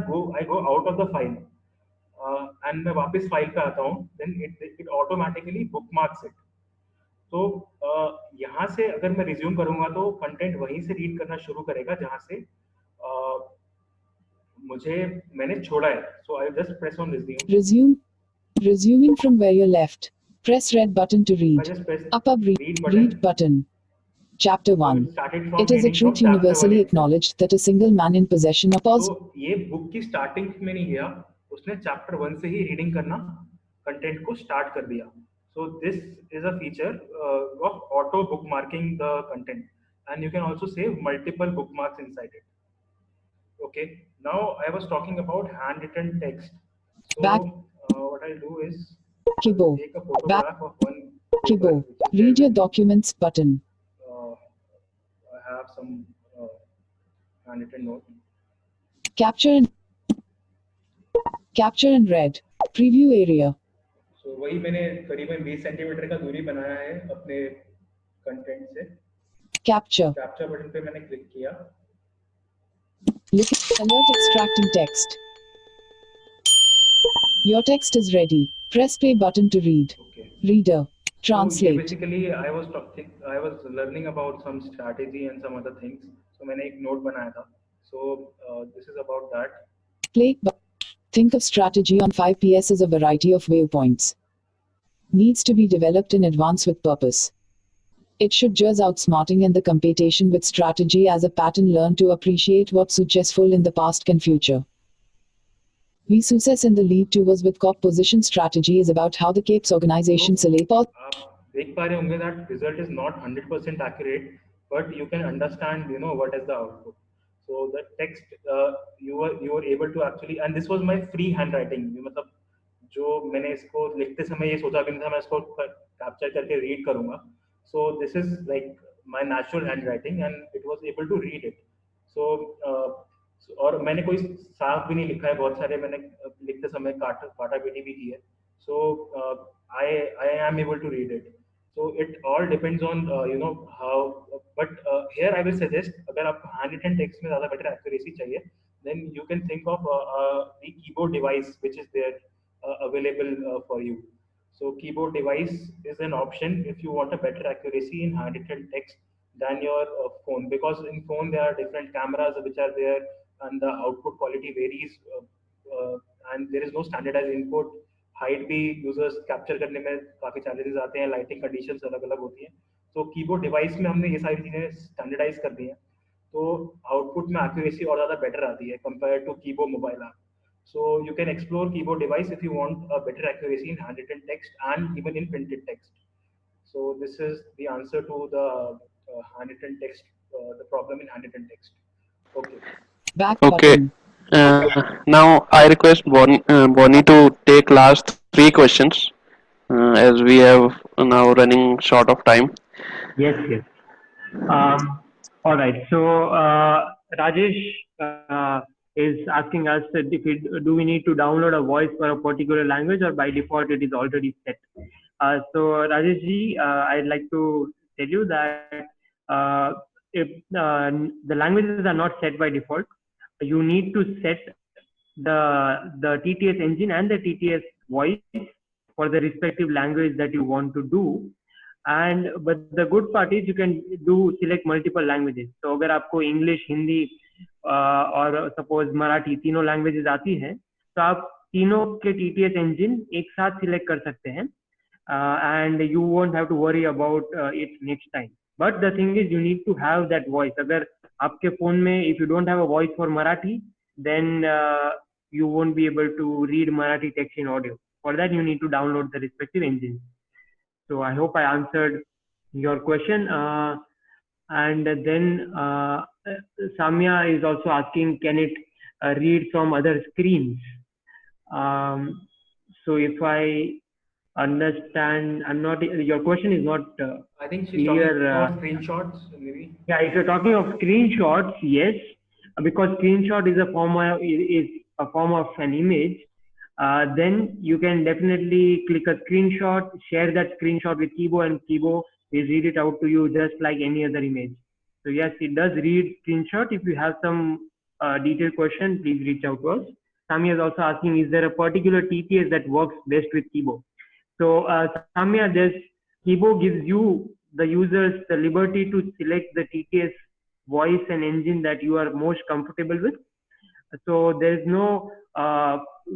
go out of the file and मैं वापस फाइल पे आता हूँ, then it automatically bookmarks it. तो यहाँ से अगर मैं रिज्यूम करूंगा तो कंटेंट वहीं से रीड करना शुरू करेगा जहाँ से मैंने छोड़ा है। So I just press on Resume. Resuming from where you left. Press red button to read. I just press Up read read button. read button. Chapter 1. It is a truth universally acknowledged that a single man in possession of pause. तो ये book की starting में नहीं गया, उसने chapter 1 से ही reading करना content को स्टार्ट कर दिया. So this is a feature of auto bookmarking the content, and you can also save multiple bookmarks inside it. Okay, now I was talking about handwritten text. So what I'll do is Kibo. take a photograph of one paper, Kibo. Read your documents button. I have some handwritten note. Capture in red. Preview area. So वही मैंने करीबन 20 centimetre का दूरी बनाया है अपने content से. Capture. Capture button पे मैंने क्लिक किया. Alert extracting text. Your text is ready. Press play button to read. Okay. Reader. Translate. So basically I was learning about some strategy and some other things. So मैंने एक note बनाया था. So this is about that. Play. Think of strategy on 5PS as a variety of viewpoints. Needs to be developed in advance with purpose. It should just outsmarting and the computation with strategy as a pattern learned to appreciate what's successful in the past and future. We success in the lead towards with COP position strategy is about how the CAPES organization select. आप देख पा रहे होंगे that result is not 100% accurate, but you can understand what is the output. So the text you were able to actually, and this was my free handwriting. मतलब जो मैंने इसको लिखते समय ये सोचा भी नहीं था मैं इसको कैप्चर करके रीड करूंगा. So this is like my natural handwriting and it was able to read it. So और मैंने कोई साफ भी नहीं लिखा है, बहुत सारे मैंने लिखते समय काटा पीटी भी की है. So I am able to read it. So it all depends on how, but here I will suggest अगर आपको handwritten text में ज़्यादा better accuracy चाहिए, then you can think of the keyboard device which is there available for you. So keyboard device is an option if you want a better accuracy in handwritten text than your phone, because in phone there are different cameras which are there and the output quality varies and there is no standardized input. Height भी users capture करने में काफी challenges आते हैं, lighting conditions अलग अलग होती हैं. तो कीबोर्ड डिवाइस में हमने ये सारी चीजें स्टैंडर्डाइज कर दी हैं, तो आउटपुट में एक्यूरेसी और ज्यादा बेटर आती है compare to keyboard mobile app. So you can explore keyboard device if you want a better accuracy in handwritten text and even in printed text. So this is the answer to the handwritten text, the problem in handwritten text. Okay. Now I request Bonnie to take last 3 questions as we have now running short of time. Yes. All right. So Rajesh is asking us do we need to download a voice for a particular language or by default it is already set. So Rajesh ji, I'd like to tell you that if the languages are not set by default, you need to set the TTS engine and the TTS voice for the respective language that you want to do. And but the good part is you can select multiple languages. So अगर आपको English, Hindi और suppose Marathi तीनों languages आती हैं, तो आप तीनों के TTS engine एक साथ select कर सकते हैं, and you won't have to worry about it next time. But the thing is you need to have that voice. अगर आपके phone में if you don't have a voice for Marathi, then you won't be able to read Marathi text in audio. For that you need to download the respective engines. So I hope I answered your question. And then Samya is also asking, can it read from other screens? So if I understand, your question is not I think she's clear. Talking about screenshots maybe. Yeah, if you're talking of screenshots, yes, because screenshot is a form of an image. Then you can definitely click a screenshot, share that screenshot with Kibo, and Kibo will read it out to you just like any other image. So yes, it does read screenshot. If you have some detailed question, please reach out to us. Samya is also asking, is there a particular TTS that works best with Kibo? So Samya, Kibo gives the users the liberty to select the TTS voice and engine that you are most comfortable with. So there is no,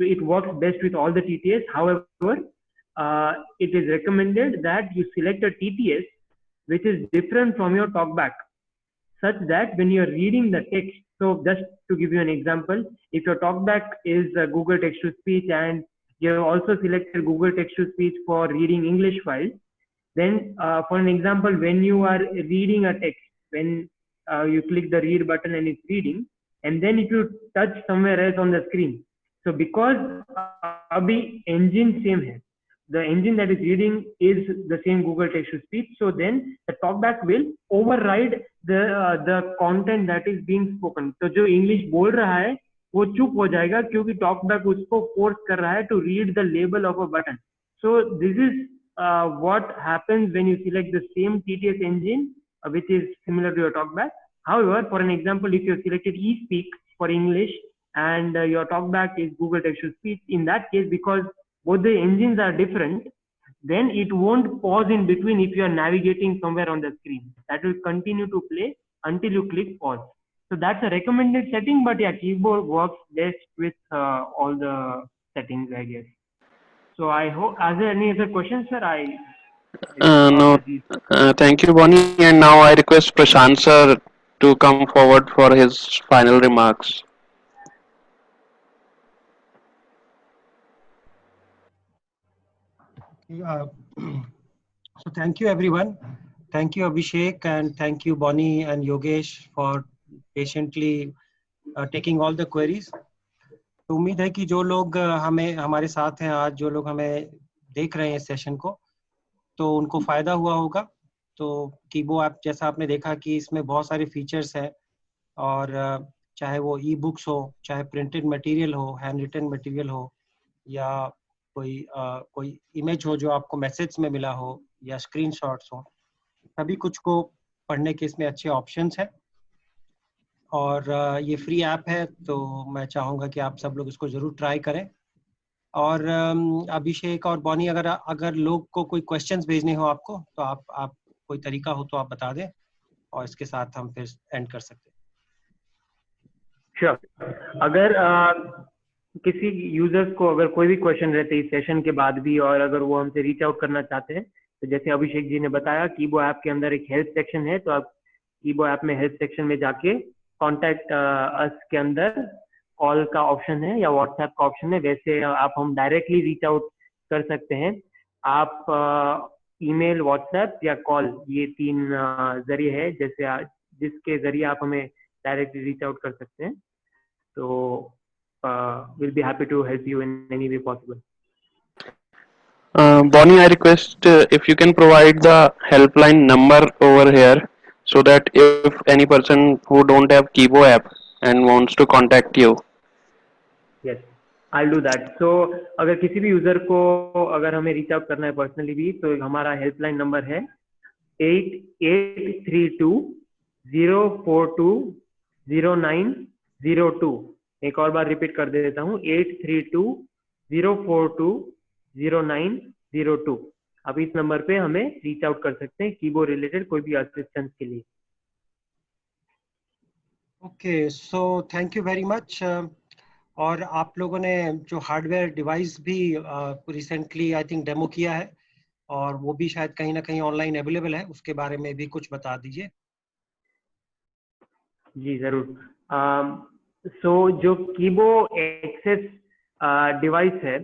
it works best with all the TTS. However, it is recommended that you select a TTS which is different from your talkback, such that when you are reading the text, so just to give you an example, if your talkback is Google text to speech and you have also selected Google text to speech for reading English files, then for an example, when you are reading a text, when you click the read button and it's reading, and then if you touch somewhere else on the screen, so because abhi engine same hai, the engine that is reading is the same Google text to speech, so then the talkback will override the content that is being spoken. तो जो English बोल रहा है वो चुप हो जाएगा क्योंकि talkback उसको force कर रहा है to read the label of a button. So this is what happens when you select the same TTS engine which is similar to your talkback. However, for an example, if you have selected eSpeak for English and your talkback is Google text to speech, in that case, because both the engines are different, then it won't pause in between if you are navigating somewhere on the screen. That will continue to play until you click pause. So that's a recommended setting, but yeah, keyboard works best with all the settings, I guess. So I hope, are there any other questions, sir? No, thank you, Bonnie. And now I request Prashant sir to come forward for his final remarks. So thank you everyone. Thank you Abhishek and thank you Bonnie and Yogesh for patiently taking all the queries. तो उम्मीद है कि जो लोग हमारे साथ हैं आज, जो लोग हमें देख रहे हैं इस सेशन को, तो उनको फ़ायदा हुआ होगा। तो कीबो ऐप जैसा आपने देखा कि इसमें बहुत सारे फीचर्स हैं और चाहे वो ई बुक्स हो, चाहे प्रिंटेड मटेरियल हो, हैंड रिटन मटेरियल हो, या कोई इमेज हो जो आपको मैसेज में मिला हो या स्क्रीनशॉट्स हो, सभी कुछ को पढ़ने के इसमें अच्छे ऑप्शंस हैं। और ये फ्री ऐप है तो मैं चाहूँगा कि आप सब लोग इसको ज़रूर ट्राई करें। और अभिषेक और बॉनी, अगर लोग को कोई क्वेश्चंस भेजने हो आपको, तो आप कोई तरीका हो तो आप बता दें और इसके साथ हम फिर एंड कर सकते हैं। श्योर। अगर किसी यूजर्स को अगर कोई भी क्वेश्चन रहते हैं इस सेशन के बाद भी और अगर वो हमसे रीच आउट करना चाहते हैं, तो जैसे अभिषेक जी ने बताया कीबो ऐप के अंदर एक हेल्प सेक्शन है, तो आप कीबो ऐप में हेल्प सेक्शन में जाके कॉन्टैक्ट अस के अंदर कॉल का ऑप्शन है या व्हाट्सएप का ऑप्शन है, वैसे आप हम डायरेक्टली रीच आउट कर सकते हैं। आप ईमेल, व्हाट्सएप या कॉल, ये 3 जरिए है जैसे जिसके जरिए आप हमें डायरेक्टली रीच आउट कर सकते हैं। तो we'll be happy to help you in any way possible. Bonnie, I request if you can provide the helpline number over here so that if any person who don't have Keebo app and wants to contact you. Yes, I'll do that. So अगर किसी भी user को अगर हमें reach out करना है personally भी, तो हमारा हेल्पलाइन नंबर है 8832-042-0902। एक और बार रिपीट कर देता हूँ, 832-042-0902। आप इस नंबर पे हमें रीच आउट कर सकते हैं कीबो रिलेटेड कोई भी असिस्टेंस के लिए। Okay, so thank you very much. और आप लोगों ने जो हार्डवेयर डिवाइस भी रिसेंटली आई थिंक डेमो किया है और वो भी शायद कहीं ना कहीं ऑनलाइन अवेलेबल है, उसके बारे में भी कुछ बता दीजिए। जी जरूर। सो जो कीबो एक्सेस डिवाइस है,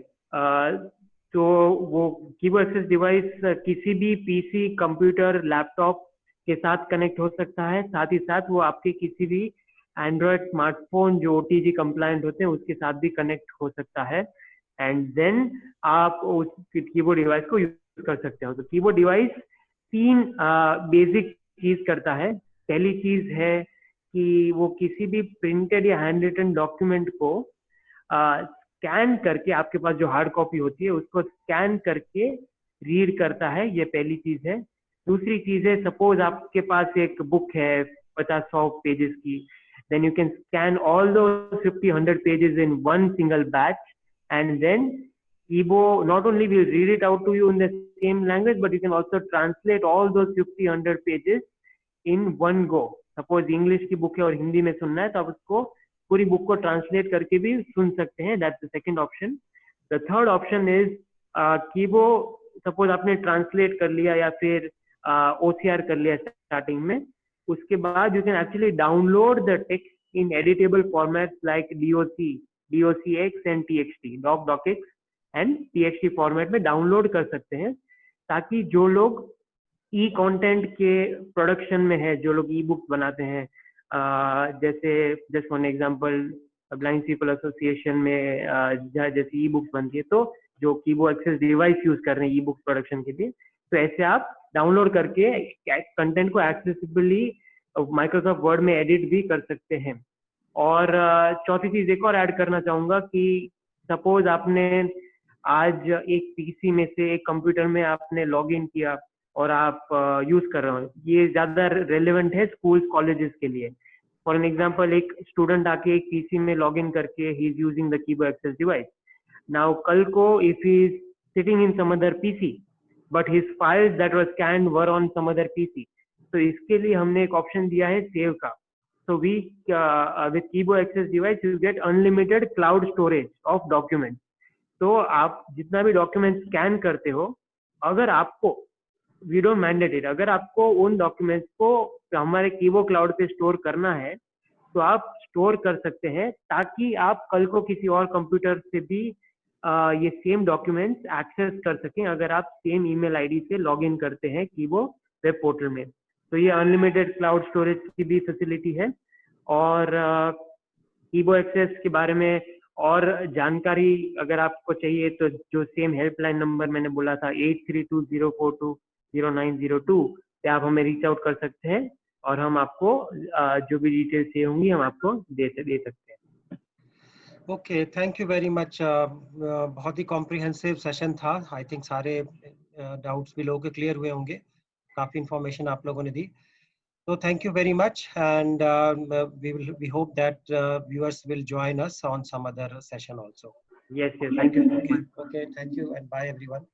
तो वो कीबो एक्सेस डिवाइस किसी भी पीसी, कंप्यूटर, लैपटॉप के साथ कनेक्ट हो सकता है। साथ ही साथ वो आपके किसी भी एंड्रॉयड स्मार्टफोन जो OTG कंप्लायंट होते हैं उसके साथ भी कनेक्ट हो सकता है। एंड देन आप उस कीबोर्ड डिवाइस को यूज कर सकते हो। तो कीबोर्ड डिवाइस 3 बेसिक चीज करता है। पहली चीज है कि वो किसी भी प्रिंटेड या हैंड रिटन डॉक्यूमेंट को स्कैन करके, आपके पास जो हार्ड कॉपी होती है उसको स्कैन करके रीड करता है, ये पहली चीज है। दूसरी चीज है, सपोज आपके पास एक बुक है 50-100 पेजेस की, then you can scan all those 50-100 pages in one single batch, and then Keebo not only will read it out to you in the same language, but you can also translate all those 50-100 pages in one go. Suppose English की book है और हिंदी में सुनना है, तो आप उसको पूरी बुक को ट्रांसलेट करके भी सुन सकते हैं। That's the second option. The third option is Keebo, suppose आपने ट्रांसलेट कर लिया या फिर OCR कर लिया स्टार्टिंग में, उसके बाद you can actually download the text in editable formats like docx and txt, docx and txt format में डाउनलोड कर सकते हैं, ताकि जो लोग ई कंटेंट के प्रोडक्शन में है, जो लोग ई बुक्स बनाते हैं, जैसे just for example blind people association में जैसे ई बुक्स बनती है, तो जो कीबो एक्सेस डिवाइस यूज कर रहे हैं ई बुक्स प्रोडक्शन के लिए, तो ऐसे आप डाउनलोड करके कंटेंट को एक्सेसिबली माइक्रोसॉफ्ट वर्ड में एडिट भी कर सकते हैं। और चौथी चीज एक और ऐड करना चाहूंगा कि सपोज आपने आज एक पीसी में से एक कंप्यूटर में आपने लॉग इन किया और आप यूज कर रहे हो, ये ज्यादा रेलेवेंट है स्कूल्स कॉलेजेस के लिए। फॉर एन एग्जांपल, एक स्टूडेंट आके एक पीसी में लॉग इन करके he is using the Kibo access device. Now कल को if he is sitting in some other PC but his files that were scanned were on some other PC, तो इसके लिए हमने एक ऑप्शन दिया है सेव का। So with Kibo access device you get unlimited cloud storage of documents. तो आप जितना भी डॉक्यूमेंट स्कैन करते हो, अगर आपको वी डोंट मैंडेट इट, अगर आपको उन डॉक्यूमेंट्स को हमारे कीबो क्लाउड पे स्टोर करना है तो आप स्टोर कर सकते हैं, ताकि आप कल को किसी और कंप्यूटर से भी ये सेम डॉक्यूमेंट्स एक्सेस कर सकें, अगर आप सेम ईमेल आईडी से लॉग इन करते हैं कीबो वेब पोर्टल में। तो ये अनलिमिटेड क्लाउड स्टोरेज की भी फैसिलिटी है। और कीबो एक्सेस के बारे में और जानकारी अगर आपको चाहिए तो जो सेम हेल्पलाइन नंबर मैंने बोला था 8320420902 पे आप हमें रीच आउट कर सकते हैं, और हम आपको जो भी डिटेल्स चाहिए होंगी हम आपको दे सकते हैं। Okay, thank you very much. बहुत ही कॉम्प्रिहेंसिव सेशन था। आई थिंक सारे डाउट्स भी लोगों के क्लियर हुए होंगे, काफी इंफॉर्मेशन आप लोगों ने दी। So thank you very much, and we hope that viewers will join us on some other session also. Yes, thank you. Okay, thank you, and bye everyone.